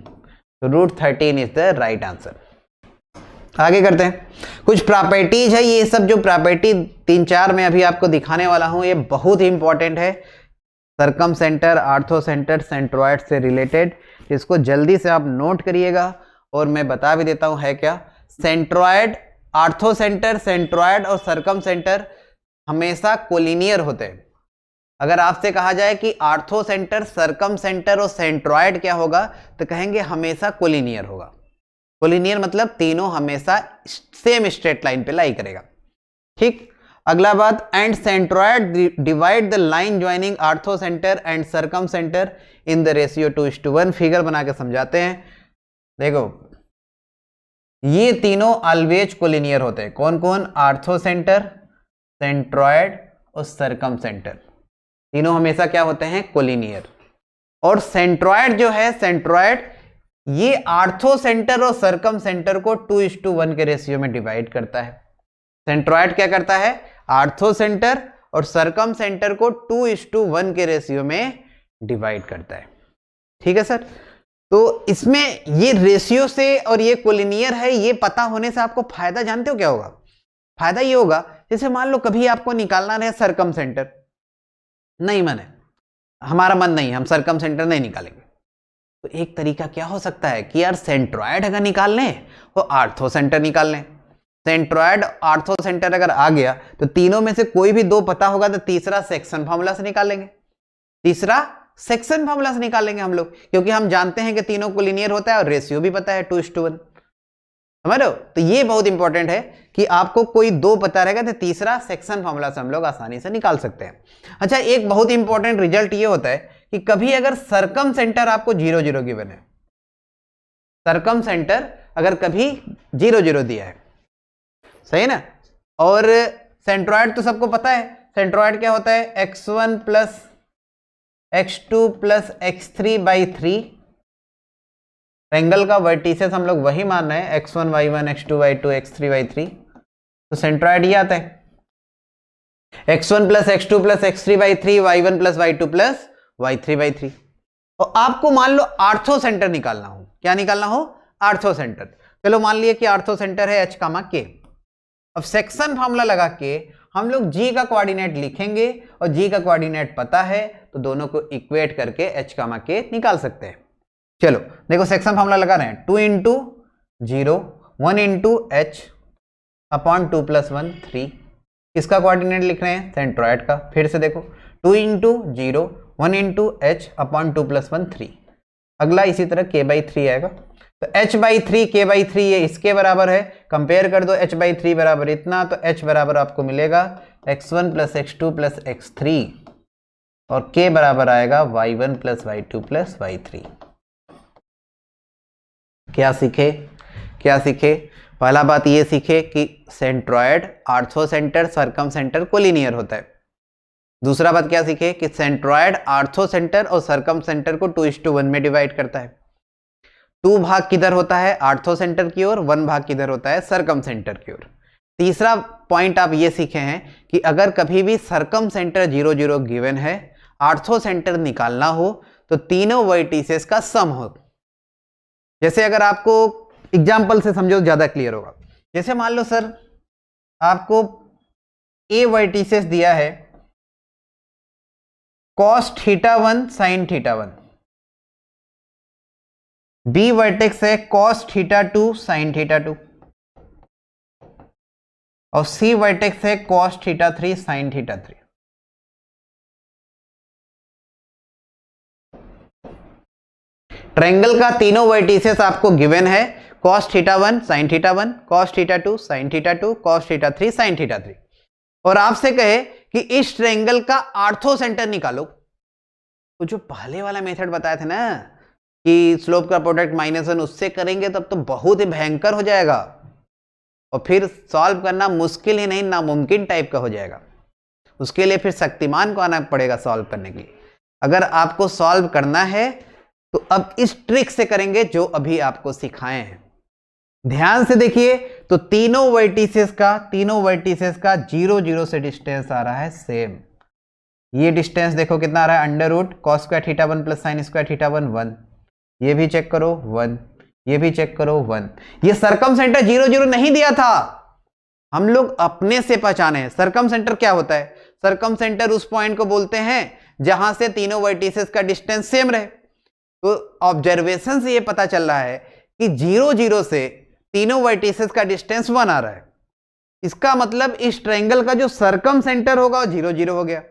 तो √13 इज द राइट आंसर। आगे करते हैं, कुछ प्रॉपर्टीज है, ये सब जो प्रॉपर्टी 3-4 में अभी आपको दिखाने वाला हूं ये बहुत ही इंपॉर्टेंट है, circum centre ortho centre centroid से रिलेटेड, इसको जल्दी से आप नोट करिएगा। और मैं बता भी देता हूं है क्या, सेंट्रॉयड, आर्थो सेंटर, सेंट्रॉयड और सर्कम सेंटर हमेशा कोलिनियर होते हैं। अगर आपसे कहा जाए कि आर्थो सेंटर, सर्कम सेंटर और सेंट्रॉयड क्या होगा, तो कहेंगे हमेशा कोलिनियर होगा। कोलिनियर मतलब तीनों हमेशा सेम स्ट्रेट लाइन पे लाई करेगा, ठीक। अगला बात, and centroid divide the line joining ortho centre and circum centre in the ratio 2:1। Figure बना के समझाते हैं। देखो ये तीनों ऑलवेज कोलिनियर होते हैं, कौन कौन, आर्थो सेंटर, सेंट्रॉयड और सर्कम सेंटर, तीनों हमेशा क्या होते हैं कोलिनियर। और सेंट्रॉयड जो है, सेंट्रॉयड ये आर्थो सेंटर और सर्कम सेंटर को 2:1 के रेशियो में डिवाइड करता है। सेंट्रॉयड क्या करता है, आर्थो सेंटर और सर्कम सेंटर को 2:1 के रेशियो में डिवाइड करता है, ठीक है सर। तो इसमें ये रेशियो से और ये कोलिनियर है, ये पता होने से आपको फायदा जानते हो क्या होगा, फायदा ये होगा जैसे मान लो कभी आपको निकालना रहे सर्कम सेंटर, नहीं मन है, हमारा मन नहीं, हम सर्कम सेंटर नहीं निकालेंगे, तो एक तरीका क्या हो सकता है कि यार सेंट्रॉयड अगर निकाल लें और आर्थो सेंटर निकाल लें। सेंट्रॉयड आर्थो सेंटर अगर आ गया तो तीनों में से कोई भी दो पता होगा तो तीसरा सेक्शन फॉर्मूला से निकाल लेंगे, तीसरा सेक्शन फॉर्मूला से निकाल लेंगे हम लोग, क्योंकि हम जानते हैं कि तीनों को लीनियर होता है और रेशियो भी पता है 2:1। समझ रहे हो? तो ये बहुत इंपॉर्टेंट है कि आपको कोई दो पता रहेगा तो तीसरा सेक्शन फॉर्मूला से हम लोग आसानी से निकाल सकते हैं। अच्छा, एक बहुत इंपॉर्टेंट रिजल्ट ये होता है कि कभी अगर सरकम सेंटर आपको 0,0 गिवन है, सरकम सेंटर अगर कभी 0,0 दिया है, सही ना, और सेंट्रॉयड तो सबको पता है, सेंट्रॉयड क्या होता है, x1 plus x2 plus x3/3। Triangle का वर्टिसेस हम लोग वही मान रहे हैं, x1 y1 x2 y2 x3/3। तो सेंट्रॉयड ये आता है x1 plus x2 plus x3/3 y1 plus y2 plus y3/3। और आपको मान लो आर्थो सेंटर निकालना हो, क्या निकालना हो, आर्थो सेंटर। चलो मान लिया कि आर्थो सेंटर है h, k। अब सेक्शन फॉर्मूला लगा के हम लोग g का कोऑर्डिनेट लिखेंगे और g का कोऑर्डिनेट पता है तो दोनों को इक्वेट करके h, k निकाल सकते हैं। चलो देखो सेक्शन फॉर्मूला लगा रहे हैं, 2 इंटू 0 1 इंटू h अपॉन 2 + 1 3। किसका कोऑर्डिनेट लिख रहे हैं, सेंट्रॉयड का। फिर से देखो 2 इंटू 0 1 इंटू h अपॉन 2 + 1 3। अगला इसी तरह k/3 आएगा, तो h/3 k/3 ये इसके बराबर है। कंपेयर कर दो h/3 बराबर इतना, तो h बराबर आपको मिलेगा x1 plus x2 plus x3 और k बराबर आएगा y1 plus y2 plus y3। क्या सीखे, क्या सीखे, पहला बात ये सीखे कि centroid orthocentre circumcentre collinear होता है। दूसरा बात क्या सीखे कि सेंट्रॉयड आर्थो सेंटर और सरकम सेंटर को 2:1 में डिवाइड करता है। 2 भाग किधर होता है, आर्थो सेंटर की ओर, 1 भाग किधर होता है, सरकम सेंटर की ओर। तीसरा पॉइंट आप ये सीखे हैं कि अगर कभी भी सरकम सेंटर 0,0 गिवन है, आर्थो सेंटर निकालना हो तो तीनों वर्टिसेस का सम हो। जैसे अगर आपको एग्जाम्पल से समझो ज्यादा क्लियर होगा। जैसे मान लो सर आपको ए वर्टिसेस दिया है cos θ1 sin θ1, बी वर्टेक्स है cos θ2 sin θ2 और सी वर्टेक्स है cos θ3 sin θ3। ट्रायंगल का तीनों वर्टिसेस आपको गिवन है, cos θ1 sin θ1, cos θ2 sin θ2, cos θ3 sin θ3। और आपसे कहे कि इस ट्रायंगल का आर्थो सेंटर निकालो, तो जो पहले वाला मेथड बताया था ना कि स्लोप का प्रोडक्ट -1, उससे करेंगे तब तो बहुत ही भयंकर हो जाएगा और फिर सॉल्व करना मुश्किल ही नहीं नामुमकिन टाइप का हो जाएगा। उसके लिए फिर शक्तिमान को आना पड़ेगा सॉल्व करने के लिए। अगर आपको सॉल्व करना है तो अब इस ट्रिक से करेंगे जो अभी आपको सिखाए हैं। ध्यान से देखिए, तो तीनों वर्टिसेस का 0,0 से डिस्टेंस आ रहा है सेम। ये डिस्टेंस देखो कितना आ रहा है, √ cos square θ1 plus sin square θ1 1। ये भी चेक करो 1, ये भी चेक करो 1। ये सरकम सेंटर 0,0 नहीं दिया था, हम लोग अपने से पहचाने हैं। सरकम सेंटर क्या होता है, सरकम सेंटर उस पॉइंट को बोलते हैं जहां से तीनों वर्टिसेस का डिस्टेंस सेम रहे। तो ऑब्जर्वेशन से ये पता चल रहा है कि 0,0 से तीनों वर्टिसेस का डिस्टेंस 1 आ रहा है। इसका मतलब इस ट्रायंगल का जो सरकम सेंटर होगा वो 0,0 हो गया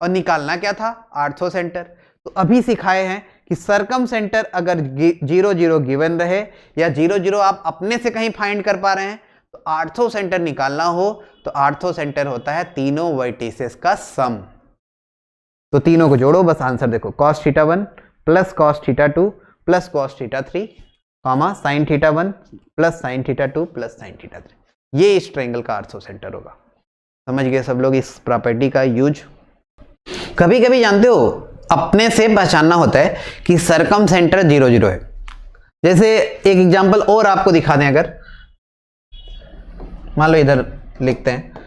और निकालना क्या था, आर्थो सेंटर। तो अभी सिखाए हैं कि सरकम सेंटर अगर 0,0 गिवन रहे या 0,0 आप अपने से कहीं फाइंड कर पा रहे हैं तो आर्थो सेंटर निकालना हो तो आर्थो सेंटर होता है तीनों वर्टिसेस का सम। तो तीनों को जोड़ो, बस आंसर देखो, cos θ1 plus cos θ2 plus cos θ3 comma sin θ1 plus sin θ2 plus sin θ3। ये इस ट्रायंगल का आर्थो सेंटर होगा। समझ गए सब लोग इस प्रॉपर्टी का यूज। कभी कभी जानते हो अपने से पहचानना होता है कि सरकम सेंटर 0,0 है। जैसे एक एग्जांपल और आपको दिखा दें, अगर मान लो इधर लिखते हैं,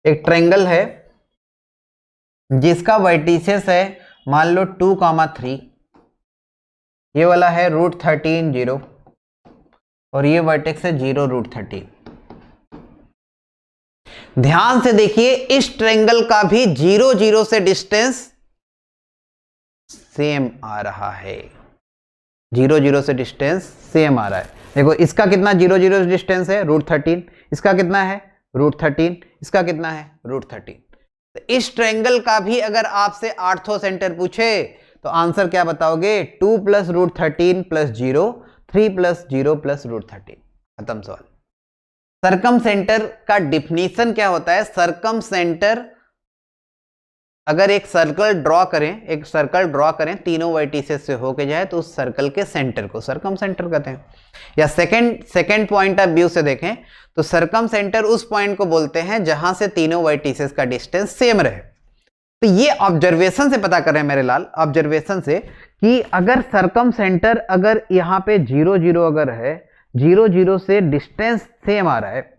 एक ट्रायंगल है जिसका वर्टिसेस है मान लो 2, 3, ये वाला है √13 0 और ये वर्टेक्स है 0 √13। ध्यान से देखिए, इस ट्रायंगल का भी 0,0 से डिस्टेंस सेम आ रहा है। 0 0 से डिस्टेंस सेम आ रहा है। देखो इसका कितना 0 0 से डिस्टेंस है √13, इसका कितना है √13, इसका कितना है √13। तो इस ट्रायंगल का भी अगर आपसे आर्थो सेंटर पूछे तो आंसर क्या बताओगे, 2 + √13 + 0, 3 + 0 + √13। खत्म सवाल। सरकम सेंटर का डिफिनीशन क्या होता है, सरकम सेंटर अगर एक सर्कल ड्रॉ करें तीनों वर्टिसेस से होके जाए तो उस सर्कल के सेंटर को सरकम सेंटर कहते हैं। या सेकंड पॉइंट ऑफ व्यू से देखें तो सरकम सेंटर उस पॉइंट को बोलते हैं जहां से तीनों वर्टिसेस का डिस्टेंस सेम रहे। तो ये ऑब्जर्वेशन से पता करें मेरे लाल, ऑब्जर्वेशन से कि अगर सरकम सेंटर अगर यहाँ पे 0 0 अगर है, 0 0 से डिस्टेंस सेम आ रहा है,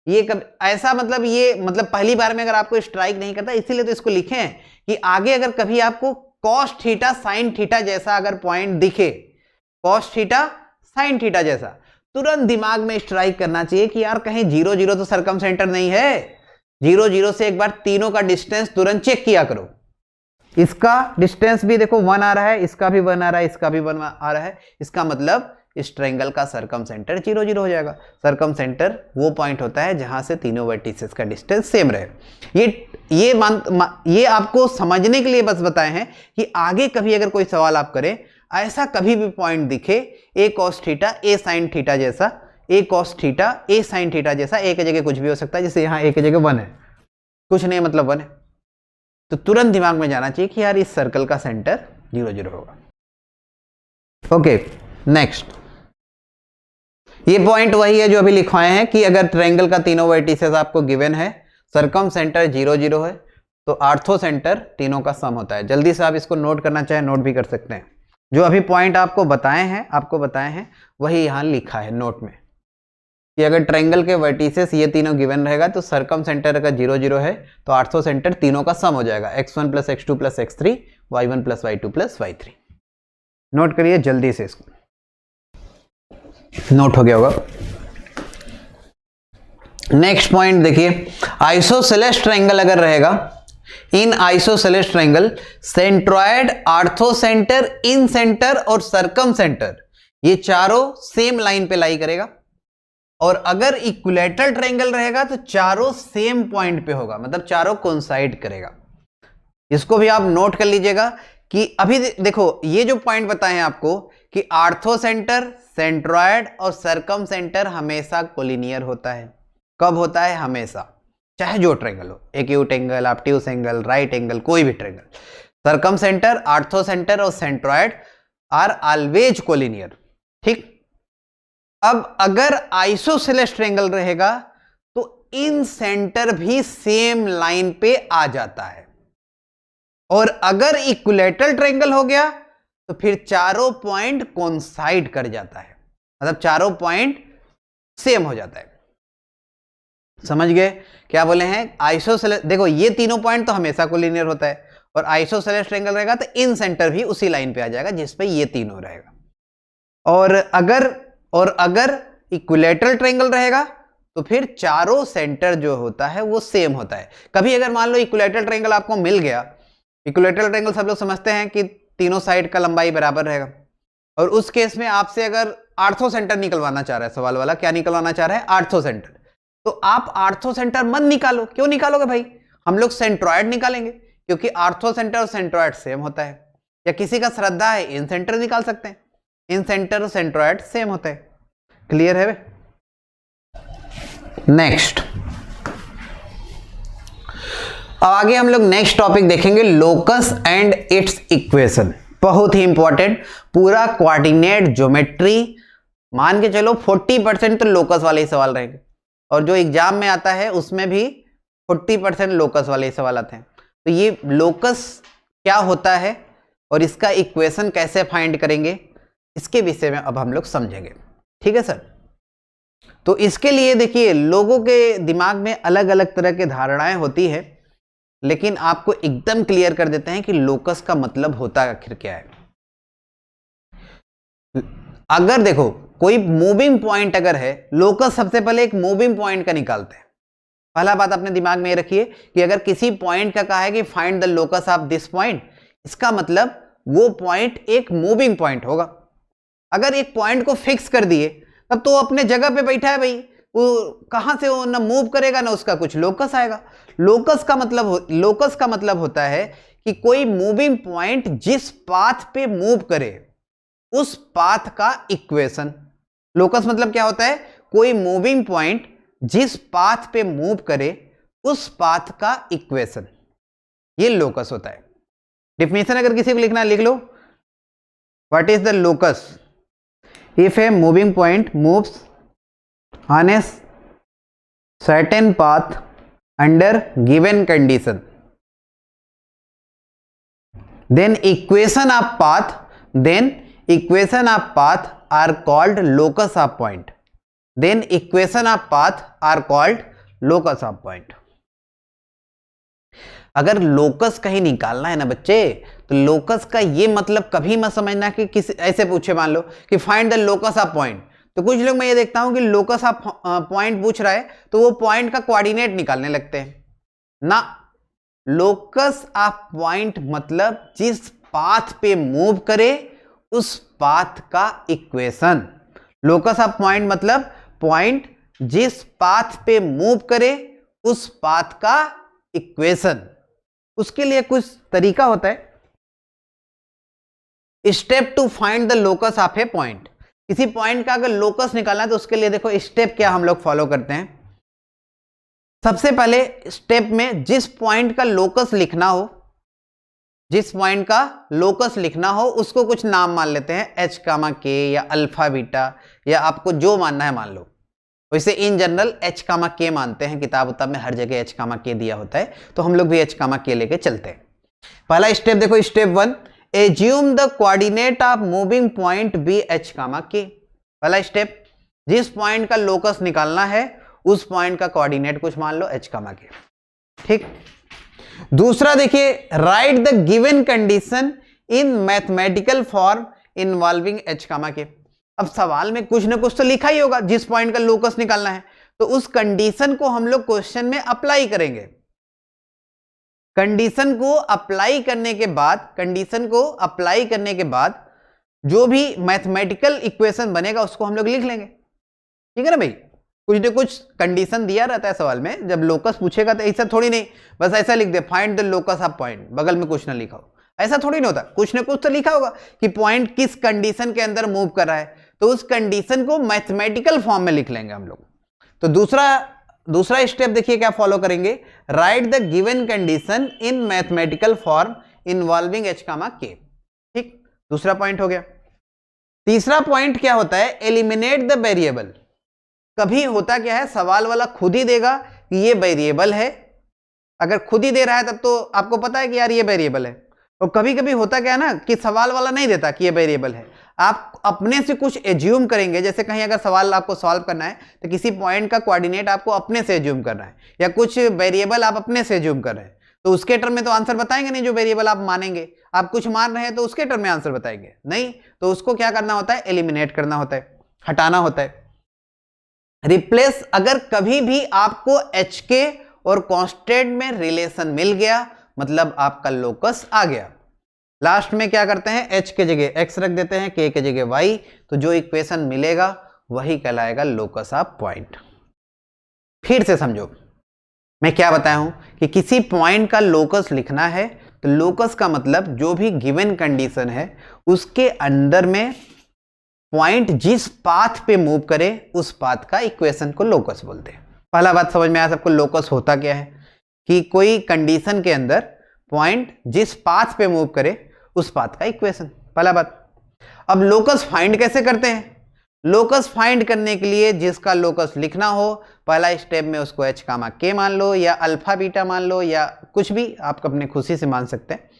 ये कब ऐसा मतलब ये मतलब पहली बार में अगर आपको स्ट्राइक नहीं करता, इसीलिए तो इसको लिखे हैं कि आगे अगर कभी आपको cos थीटा sin थीटा जैसा अगर पॉइंट दिखे, cos थीटा sin थीटा जैसा, तुरंत दिमाग में स्ट्राइक करना चाहिए कि यार कहीं 0 0 तो सरकम सेंटर नहीं है। 0 0 से एक बार तीनों का डिस्टेंस तुरंत चेक किया करो। इसका डिस्टेंस भी देखो 1 आ रहा है, इसका भी 1 आ रहा है, इसका भी 1 आ रहा है, इसका मतलब इस ट्रायंगल का सरकम सेंटर 0 0 हो जाएगा। सरकम सेंटर वो पॉइंट होता है जहां से तीनों वर्टिसेस का डिस्टेंस सेम रहे। ये आपको समझने के लिए बस बताए हैं कि आगे कभी अगर कोई सवाल आप करें, ऐसा कभी भी पॉइंट दिखे a cos theta a sin theta जैसा, a cos theta a sin theta जैसा, a की जगह कुछ भी हो सकता है, जैसे यहाँ a की जगह 1 है, कुछ नहीं मतलब 1 है, तो तुरंत दिमाग में जाना चाहिए कि यार इस सर्कल का सेंटर 0 0 होगा। ओके नेक्स्ट, ये पॉइंट वही है जो अभी लिखवाए हैं कि अगर ट्रायंगल का तीनों वर्टिसेस आपको गिवन है, सरकम सेंटर 0 0 है, तो आर्थो सेंटर तीनों का सम होता है। जल्दी से आप इसको नोट करना चाहे नोट भी कर सकते हैं। जो अभी पॉइंट आपको बताए हैं वही यहाँ लिखा है नोट में कि अगर ट्रायंगल के वर्टिसेस ये तीनों गिवन रहेगा तो सरकम सेंटर अगर 0 0 है तो आर्थो सेंटर तीनों का सम हो जाएगा, x1 + x2 + x3, y1 + y2 + y3। Note करिए जल्दी से, इसको नोट हो गया होगा। नेक्स्ट पॉइंट देखिए, आइसोसेलेस ट्रायंगल अगर रहेगा, in isosceles triangle centroid, orthocentre, incentre और सरकम सेंटर ये चारों सेम लाइन पे लाई करेगा। और अगर इक्विलैटरल ट्रायंगल रहेगा तो चारों सेम पॉइंट पे होगा, मतलब चारों कोइंसाइड करेगा। इसको भी आप नोट कर लीजिएगा कि अभी देखो ये जो पॉइंट बताए हैं आपको कि आर्थो सेंटर, सेंट्रॉयड और सरकम सेंटर हमेशा कोलिनियर होता है। कब होता है? हमेशा, चाहे जो ट्रायंगल हो, acute angle, obtuse angle, right angle, कोई भी ट्रायंगल, सरकम सेंटर, आर्थो सेंटर और सेंट्रॉयड आर ऑलवेज कोलिनियर। ठीक, अब अगर आइसोसेलेस ट्रायंगल रहेगा तो इन सेंटर भी सेम लाइन पे आ जाता है। और अगर इक्विलैटरल ट्रायंगल हो गया तो फिर चारों पॉइंट कोइंसाइड कर जाता है, मतलब चारों पॉइंट सेम हो जाता है। समझ गए क्या बोले हैं? आइसोसेलेस, देखो ये तीनों पॉइंट तो हमेशा कोलिनियर होता है, और आइसोसेलेस ट्रायंगल रहेगा तो इन सेंटर भी उसी लाइन पे आ जाएगा जिस पे ये तीनों रहेगा। और अगर इक्विलैटरल ट्रायंगल रहेगा तो फिर चारों सेंटर जो होता है वो सेम होता है। कभी अगर मान लो इक्विलैटरल ट्रायंगल आपको मिल गया, इक्विलैटरल ट्रायंगल सब लोग समझते हैं कि तीनों साइड का लंबाई बराबर रहेगा, और उस केस में आपसे अगर आर्थो सेंटर निकलवाना चाह रहा है सवाल वाला, क्या निकलवाना चाह रहा है? Ortho centre. तो आप आर्थो सेंटर मत निकालो। क्यों निकालोगे भाई? हम लोग सेंट्रॉयड निकालेंगे, क्योंकि आर्थो सेंटर और सेंट्रॉयड सेम होता है। या किसी का श्रद्धा है इन सेंटर निकाल सकते हैं, इन सेंटर और सेंट्रॉयड सेम होते हैं। क्लियर है? नेक्स्ट, अब आगे हम लोग नेक्स्ट टॉपिक देखेंगे, लोकस एंड इट्स इक्वेशन। बहुत ही इंपॉर्टेंट, पूरा कोऑर्डिनेट ज्योमेट्री, मान के चलो 40% तो लोकस वाले ही सवाल रहेंगे, और जो एग्जाम में आता है उसमें भी 40% लोकस वाले ही सवाल आते हैं। तो ये लोकस क्या होता है और इसका इक्वेशन कैसे फाइंड करेंगे, इसके विषय में अब हम लोग समझेंगे। ठीक है सर? तो इसके लिए देखिए, लोगों के दिमाग में अलग अलग तरह की धारणाएं होती है, लेकिन आपको एकदम क्लियर कर देते हैं कि लोकस का मतलब होता आखिर क्या है। अगर देखो कोई मूविंग पॉइंट अगर है, लोकस सबसे पहले एक मूविंग पॉइंट का निकालते हैं। पहला बात अपने दिमाग में रखिए कि अगर किसी पॉइंट का कहा है कि find the locus of this point, इसका मतलब वो पॉइंट एक मूविंग पॉइंट होगा। अगर एक पॉइंट को फिक्स कर दिए तब तो वो अपने जगह पे बैठा है भाई, वो कहां से वो ना मूव करेगा ना उसका कुछ लोकस आएगा। लोकस का मतलब होता है कि कोई मूविंग पॉइंट जिस पाथ पे मूव करे उस पाथ का इक्वेशन। लोकस मतलब क्या होता है, कोई मूविंग पॉइंट जिस पाथ पे मूव करे उस पाथ का इक्वेशन, ये लोकस होता है। डिफिनेशन अगर किसी को लिखना लिख लो, what is the locus? If a moving point moves on a certain path under given condition, then equation of path are called locus of point. Then equation of path are called locus of point. अगर लोकस कहीं निकालना है ना बच्चे, तो लोकस का ये मतलब कभी मत समझना कि किसी ऐसे पूछे, मान लो कि find the locus of point, तो कुछ लोग मैं ये देखता हूं कि लोकस ऑफ पॉइंट पूछ रहा है तो वो पॉइंट का कोऑर्डिनेट निकालने लगते हैं ना। लोकस ऑफ पॉइंट मतलब जिस पाथ पे मूव करे उस पाथ का इक्वेशन। लोकस ऑफ पॉइंट मतलब पॉइंट जिस पाथ पे मूव करे उस पाथ का इक्वेशन। उसके लिए कुछ तरीका होता है। Step to find the locus of a point, किसी पॉइंट का अगर लोकस निकालना है तो उसके लिए देखो स्टेप क्या हम लोग फॉलो करते हैं। सबसे पहले स्टेप में जिस पॉइंट का लोकस लिखना हो, जिस पॉइंट का लोकस लिखना हो उसको कुछ नाम मान लेते हैं, एच कामा के या अल्फा बीटा, या आपको जो मानना है मान लो। वैसे इन जनरल एच कामा के मानते हैं, किताब उताब में हर जगह एच कामा के दिया होता है, तो हम लोग भी एच कामा के लेके चलते हैं। पहला स्टेप देखो, step 1, assume the coordinate of moving point be H comma K. पहला स्टेप, जिस पॉइंट का लोकस निकालना है उस पॉइंट का कोऑर्डिनेट कुछ मान लो एच कामा के, ठीक। दूसरा देखिए, write the given condition in mathematical form involving H comma K. अब सवाल में कुछ ना कुछ तो लिखा ही होगा, जिस पॉइंट का लोकस निकालना है, तो उस कंडीशन को हम लोग क्वेश्चन में अप्लाई करेंगे। कंडीशन को अप्लाई करने के बाद जो भी मैथमेटिकल इक्वेशन बनेगा उसको हम लोग लिख लेंगे, ठीक है ना भाई। कुछ ना कुछ कंडीशन दिया रहता है सवाल में, जब लोकस पूछेगा तो ऐसा थोड़ी नहीं बस ऐसा लिख they find the locus of point, बगल में कुछ ना लिखा हो, ऐसा थोड़ी ना होता। कुछ ना कुछ तो लिखा होगा कि पॉइंट किस कंडीशन के अंदर मूव कर रहा है, तो उस कंडीशन को मैथमेटिकल फॉर्म में लिख लेंगे हम लोग। तो दूसरा स्टेप देखिए क्या फॉलो करेंगे, write the given condition in mathematical form involving H comma K, ठीक। दूसरा पॉइंट हो गया। तीसरा पॉइंट क्या होता है, एलिमिनेट द वेरिएबल। कभी होता क्या है, सवाल वाला खुद ही देगा कि ये वेरिएबल है, अगर खुद ही दे रहा है तब तो आपको पता है कि यार ये वेरिएबल है। और कभी कभी होता क्या है ना कि सवाल वाला नहीं देता कि ये वेरिएबल है, आप अपने से कुछ एज्यूम करेंगे। जैसे कहीं अगर सवाल आपको सॉल्व करना है तो किसी पॉइंट का कोऑर्डिनेट आपको अपने से एज्यूम करना है, या कुछ वेरिएबल आप अपने से एज्यूम कर रहे हैं, तो उसके टर्म में तो आंसर बताएंगे नहीं। जो वेरिएबल आप मानेंगे, आप कुछ मान रहे हैं तो उसके टर्म में आंसर बताएंगे नहीं, तो उसको क्या करना होता है, एलिमिनेट करना होता है, हटाना होता है। रिप्लेस, अगर कभी भी आपको एच के और कांस्टेंट में रिलेशन मिल गया मतलब आपका लोकस आ गया। लास्ट में क्या करते हैं, एच के जगह एक्स रख देते हैं, के जगह वाई, तो जो इक्वेशन मिलेगा वही कहलाएगा लोकस ऑफ पॉइंट। फिर से समझो मैं क्या बताया हूं कि किसी पॉइंट का लोकस लिखना है तो लोकस का मतलब जो भी गिवन कंडीशन है उसके अंदर में पॉइंट जिस पाथ पे मूव करे उस पाथ का इक्वेशन को लोकस बोलते हैं। पहला बात समझ में आया सबको, लोकस होता क्या है कि कोई कंडीशन के अंदर पॉइंट जिस पाथ पे मूव करे उस पाथ का इक्वेशन, पहला बात। अब लोकस फाइंड कैसे करते हैं, लोकस फाइंड करने के लिए जिसका लोकस लिखना हो, पहला स्टेप में उसको एच कामा के मान लो या अल्फा बीटा मान लो या कुछ भी आप अपने खुशी से मान सकते हैं।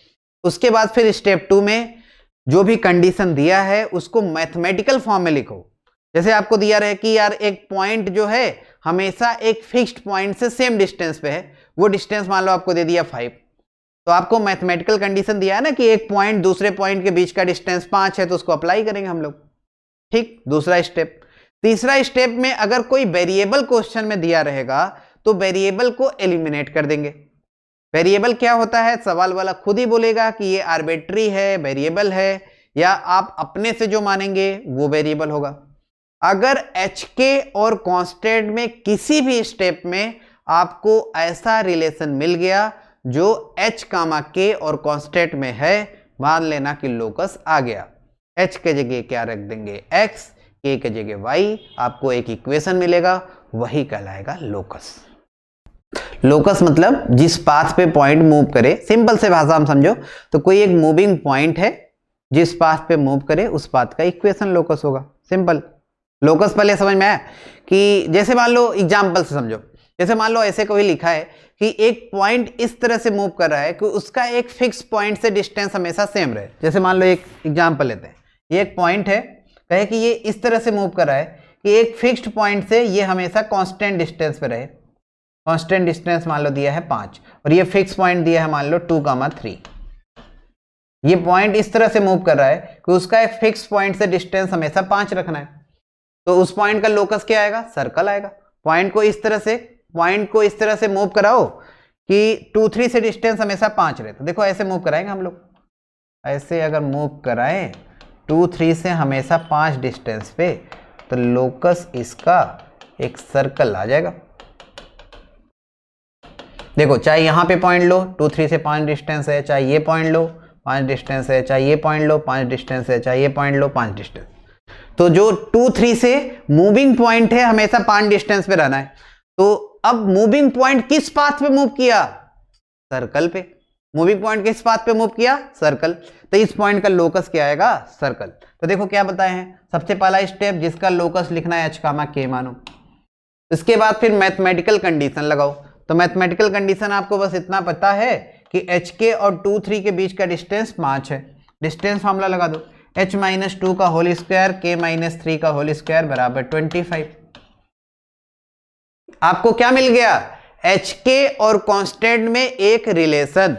उसके बाद फिर स्टेप 2 में जो भी कंडीशन दिया है उसको मैथमेटिकल फॉर्म में लिखो। जैसे आपको दिया रहे कि यार एक पॉइंट जो है हमेशा एक फिक्स्ड पॉइंट से सेम डिस्टेंस पे है, वो डिस्टेंस मान लो आपको दे दिया 5, तो आपको मैथमेटिकल कंडीशन दिया है ना कि एक पॉइंट दूसरे पॉइंट के बीच का डिस्टेंस 5 है, तो उसको अप्लाई करेंगे हम लोग, ठीक। दूसरा स्टेप। तीसरा स्टेप में अगर कोई वेरिएबल क्वेश्चन में दिया रहेगा तो वेरिएबल को एलिमिनेट कर देंगे। वेरिएबल क्या होता है, सवाल वाला खुद ही बोलेगा कि ये आर्बिट्री है, वेरिएबल है, या आप अपने से जो मानेंगे वो वेरिएबल होगा। अगर एच के और कांस्टेंट में किसी भी स्टेप में आपको ऐसा रिलेशन मिल गया जो एच कामा के और कांस्टेंट में है, मान लेना कि लोकस आ गया। एच के जगह क्या रख देंगे एक्स, के के जगह वाई, आपको एक इक्वेशन मिलेगा, वही कहलाएगा लोकस। लोकस मतलब जिस पाथ पे पॉइंट मूव करे, सिंपल से भाषा में समझो तो कोई एक मूविंग पॉइंट है, जिस पाथ पे मूव करे उस पाथ का इक्वेशन लोकस होगा। सिंपल। लोकस पहले समझ में आया कि जैसे मान लो एग्जाम्पल से समझो, जैसे मान लो ऐसे कोई लिखा है कि एक पॉइंट इस तरह से मूव कर रहा है कि उसका एक फिक्स पॉइंट से डिस्टेंस हमेशा सेम रहे। जैसे मान लो एक एग्जाम्पल लेते हैं, ये एक पॉइंट है, कहे कि ये इस तरह से मूव कर रहा है कि एक फिक्स्ड पॉइंट से ये हमेशा कांस्टेंट डिस्टेंस पे रहे। कांस्टेंट डिस्टेंस मान लो दिया है 5 और ये फिक्स पॉइंट दिया है मान लो 2,3। ये पॉइंट इस तरह से मूव कर रहा है कि उसका एक फिक्स पॉइंट से डिस्टेंस हमेशा 5 रखना है, तो उस पॉइंट का लोकस क्या आएगा, सर्कल आएगा। पॉइंट को इस तरह से मूव कराओ कि 2, 3 से डिस्टेंस हमेशा 5 रहे। तो देखो ऐसे मूव कराएंगे हम लोग, ऐसे अगर मूव कराएं 2, 3 से हमेशा 5 डिस्टेंस पे, तो लोकस इसका एक सर्कल आ जाएगा। देखो चाहे यहां पे पॉइंट लो 2, 3 से 5 डिस्टेंस है, चाहे ये पॉइंट लो 5 डिस्टेंस है, चाहे ये पॉइंट लो 5 डिस्टेंस है, चाहे ये पॉइंट लो 5 डिस्टेंस। तो जो 2, 3 से मूविंग पॉइंट है हमेशा 5 डिस्टेंस पे रहना है। तो अब मूविंग पॉइंट किस पाथ पे मूव किया, सर्कल पे। मूविंग पॉइंट किस पाथ पे मूव किया, सर्कल। तो इस पॉइंट का लोकस क्या आएगा, सर्कल। तो देखो क्या बताए हैं, सबसे पहला स्टेप जिसका लोकस लिखना है एच कामा के मानो। इसके बाद फिर मैथमेटिकल कंडीशन लगाओ। तो मैथमेटिकल कंडीशन आपको बस इतना पता है कि एच के और 2, 3 के बीच का डिस्टेंस 5 है। डिस्टेंस फार्मूला लगा दो, h - 2 का होल स्क्वायर k - 3 का होल स्क्वायर बराबर 25। आपको क्या मिल गया, एच के और कांस्टेंट में एक रिलेशन,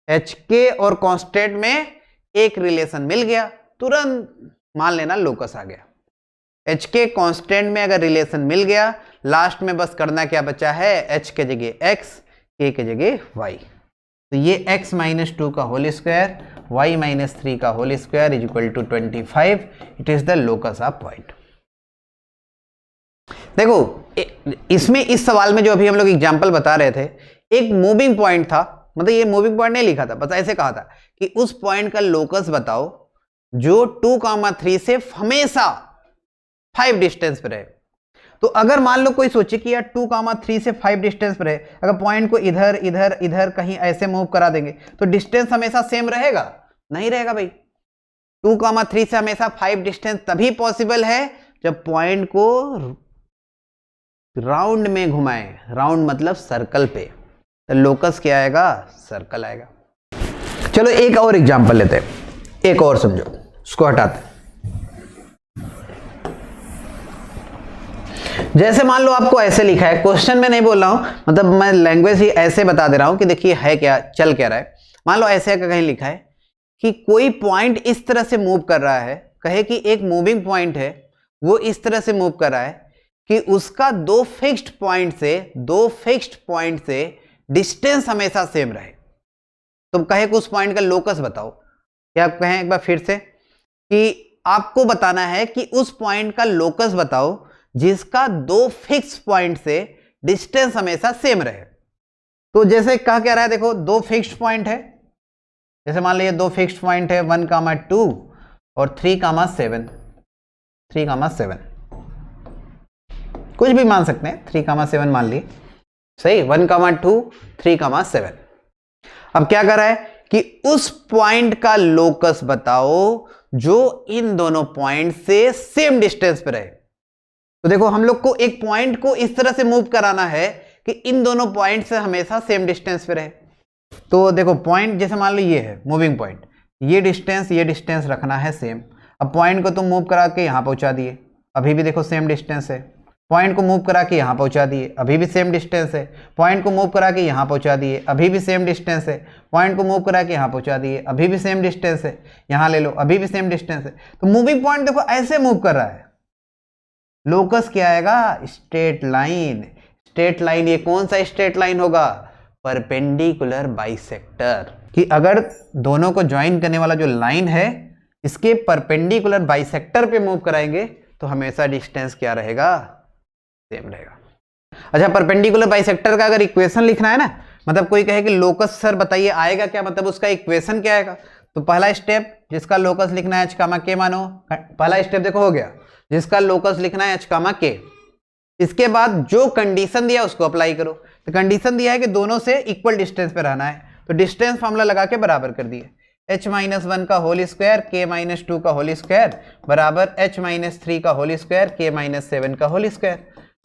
एच के और कांस्टेंट में एक रिलेशन मिल गया, तुरंत मान लेना लोकस आ गया। एच के कांस्टेंट में अगर रिलेशन मिल गया, लास्ट में बस करना क्या बचा है, एच के जगह x, k के जगह y। तो ये x - 2 का होल स्क्वायर, y - 3 का whole square is equal to 25। It is the locus of point. देखो इसमें इस सवाल में जो अभी हम लोग एग्जांपल बता रहे थे, एक मूविंग पॉइंट था, मतलब ये मूविंग पॉइंट नहीं लिखा था, बस ऐसे कहा था कि उस पॉइंट का लोकस बताओ जो 2,3 से हमेशा 5 डिस्टेंस पर रहे। तो अगर मान लो कोई सोचे कि यार 2,3 से 5 डिस्टेंस पर है, अगर पॉइंट को इधर इधर इधर कहीं ऐसे मूव करा देंगे तो डिस्टेंस हमेशा सेम रहेगा, नहीं रहेगा भाई। 2,3 से हमेशा 5 डिस्टेंस तभी पॉसिबल है जब पॉइंट को राउंड में घुमाएं, राउंड मतलब सर्कल पे, तो लोकस क्या आएगा, सर्कल आएगा। चलो एक और एग्जांपल लेते हैं, एक और समझो, उसको हटाते हैं। जैसे मान लो आपको ऐसे लिखा है, क्वेश्चन में नहीं बोल रहा हूं, मतलब मैं लैंग्वेज ही ऐसे बता दे रहा हूं कि देखिए है क्या, चल क्या रहा है। मान लो ऐसे कहीं लिखा है कि कोई पॉइंट इस तरह से मूव कर रहा है, कहे कि एक मूविंग पॉइंट है वो इस तरह से मूव कर रहा है कि उसका दो फिक्स्ड पॉइंट से डिस्टेंस हमेशा सेम रहे। तुम कहे कि उस पॉइंट का लोकस बताओ, क्या आप कहें एक बार फिर से कि आपको बताना है कि उस पॉइंट का लोकस बताओ जिसका दो फिक्स पॉइंट से डिस्टेंस हमेशा सेम रहे। तो जैसे कहा क्या रहा है, देखो दो फिक्स्ड पॉइंट है, जैसे मान लीजिए दो फिक्स्ड पॉइंट है 1,2 और 3,7, कुछ भी मान सकते हैं, 3,7 मान लिए, सही, 1,2 3,7। अब क्या कर रहा है कि उस पॉइंट का लोकस बताओ जो इन दोनों पॉइंट से सेम डिस्टेंस पे रहे। तो देखो हम लोग को एक पॉइंट को इस तरह से मूव कराना है कि इन दोनों पॉइंट से हमेशा सेम डिस्टेंस पे रहे। तो देखो पॉइंट जैसे मान लो ये है मूविंग पॉइंट, ये डिस्टेंस रखना है सेम। अब पॉइंट को तुम मूव करा के यहां पहुंचा दिए, अभी भी देखो सेम डिस्टेंस है। पॉइंट को मूव करा के यहां पहुंचा दिए, अभी भी सेम डिस्टेंस है। पॉइंट को मूव करा के यहां पहुंचा दिए, अभी भी सेम डिस्टेंस है। पॉइंट को मूव करा के यहां पहुंचा दिए, अभी भी सेम डिस्टेंस है। यहां ले लो, अभी भी सेम डिस्टेंस है। तो मूविंग पॉइंट देखो ऐसे मूव कर रहा है, लोकस क्या आएगा, स्ट्रेट लाइन। स्ट्रेट लाइन, ये कौन सा स्ट्रेट लाइन होगा, परपेंडिकुलर बाइसेक्टर। कि अगर दोनों को ज्वाइन करने वाला जो लाइन है इसके परपेंडिकुलर बाइसेक्टर पे मूव कराएंगे तो हमेशा डिस्टेंस क्या रहेगा, सेम रहेगा। अच्छा, परपेंडिकुलर बाइसेक्टर का अगर इक्वेशन लिखना है ना, मतलब कोई कहे कि लोकस सर बताइए आएगा क्या, मतलब उसका इक्वेशन क्या आएगा, तो पहला स्टेप जिसका लोकस लिखना है h कामा k मानो, पहला स्टेप देखो हो गया, जिसका लोकस लिखना है h कामा k। इसके बाद जो कंडीशन दिया उसको अप्लाई करो। तो कंडीशन दिया है कि दोनों से इक्वल डिस्टेंस पे रहना है, तो डिस्टेंस फॉर्मूला लगा के बराबर कर दिए, h-1 का होल स्क्वायर k-2 का होल स्क्वायर बराबर h-3 का होल स्क्वायर k-7 का होल स्क्वायर।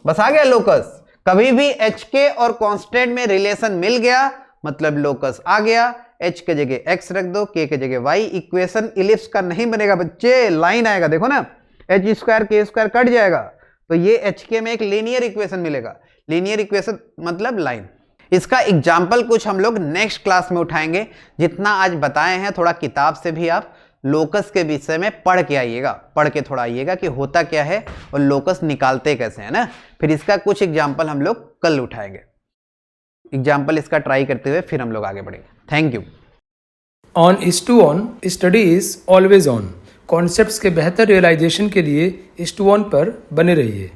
बस आ गया लोकस। कभी भी h के और कांस्टेंट में रिलेशन मिल गया मतलब लोकस आ गया। h के जगह x रख दो, k के जगह y। इक्वेशन इलिप्स का नहीं बनेगा बच्चे, लाइन आएगा, देखो ना h square k square cut जाएगा, तो ये h के में एक लीनियर इक्वेशन मिलेगा। लीनियर इक्वेशन मतलब लाइन। इसका एग्जाम्पल कुछ हम लोग नेक्स्ट क्लास में उठाएंगे। जितना आज बताए हैं थोड़ा किताब से भी आप लोकस के विषय में पढ़ के आइएगा, पढ़ के थोड़ा आइएगा कि होता क्या है और लोकस निकालते कैसे है ना। फिर इसका कुछ एग्जाम्पल हम लोग कल उठाएंगे। एग्जाम्पल इसका ट्राई करते हुए फिर हम लोग आगे बढ़ेंगे। Thank you. On is to on, study is always on. Concepts के बेहतर रियलाइजेशन के लिए इज टू ऑन पर बने रहिए।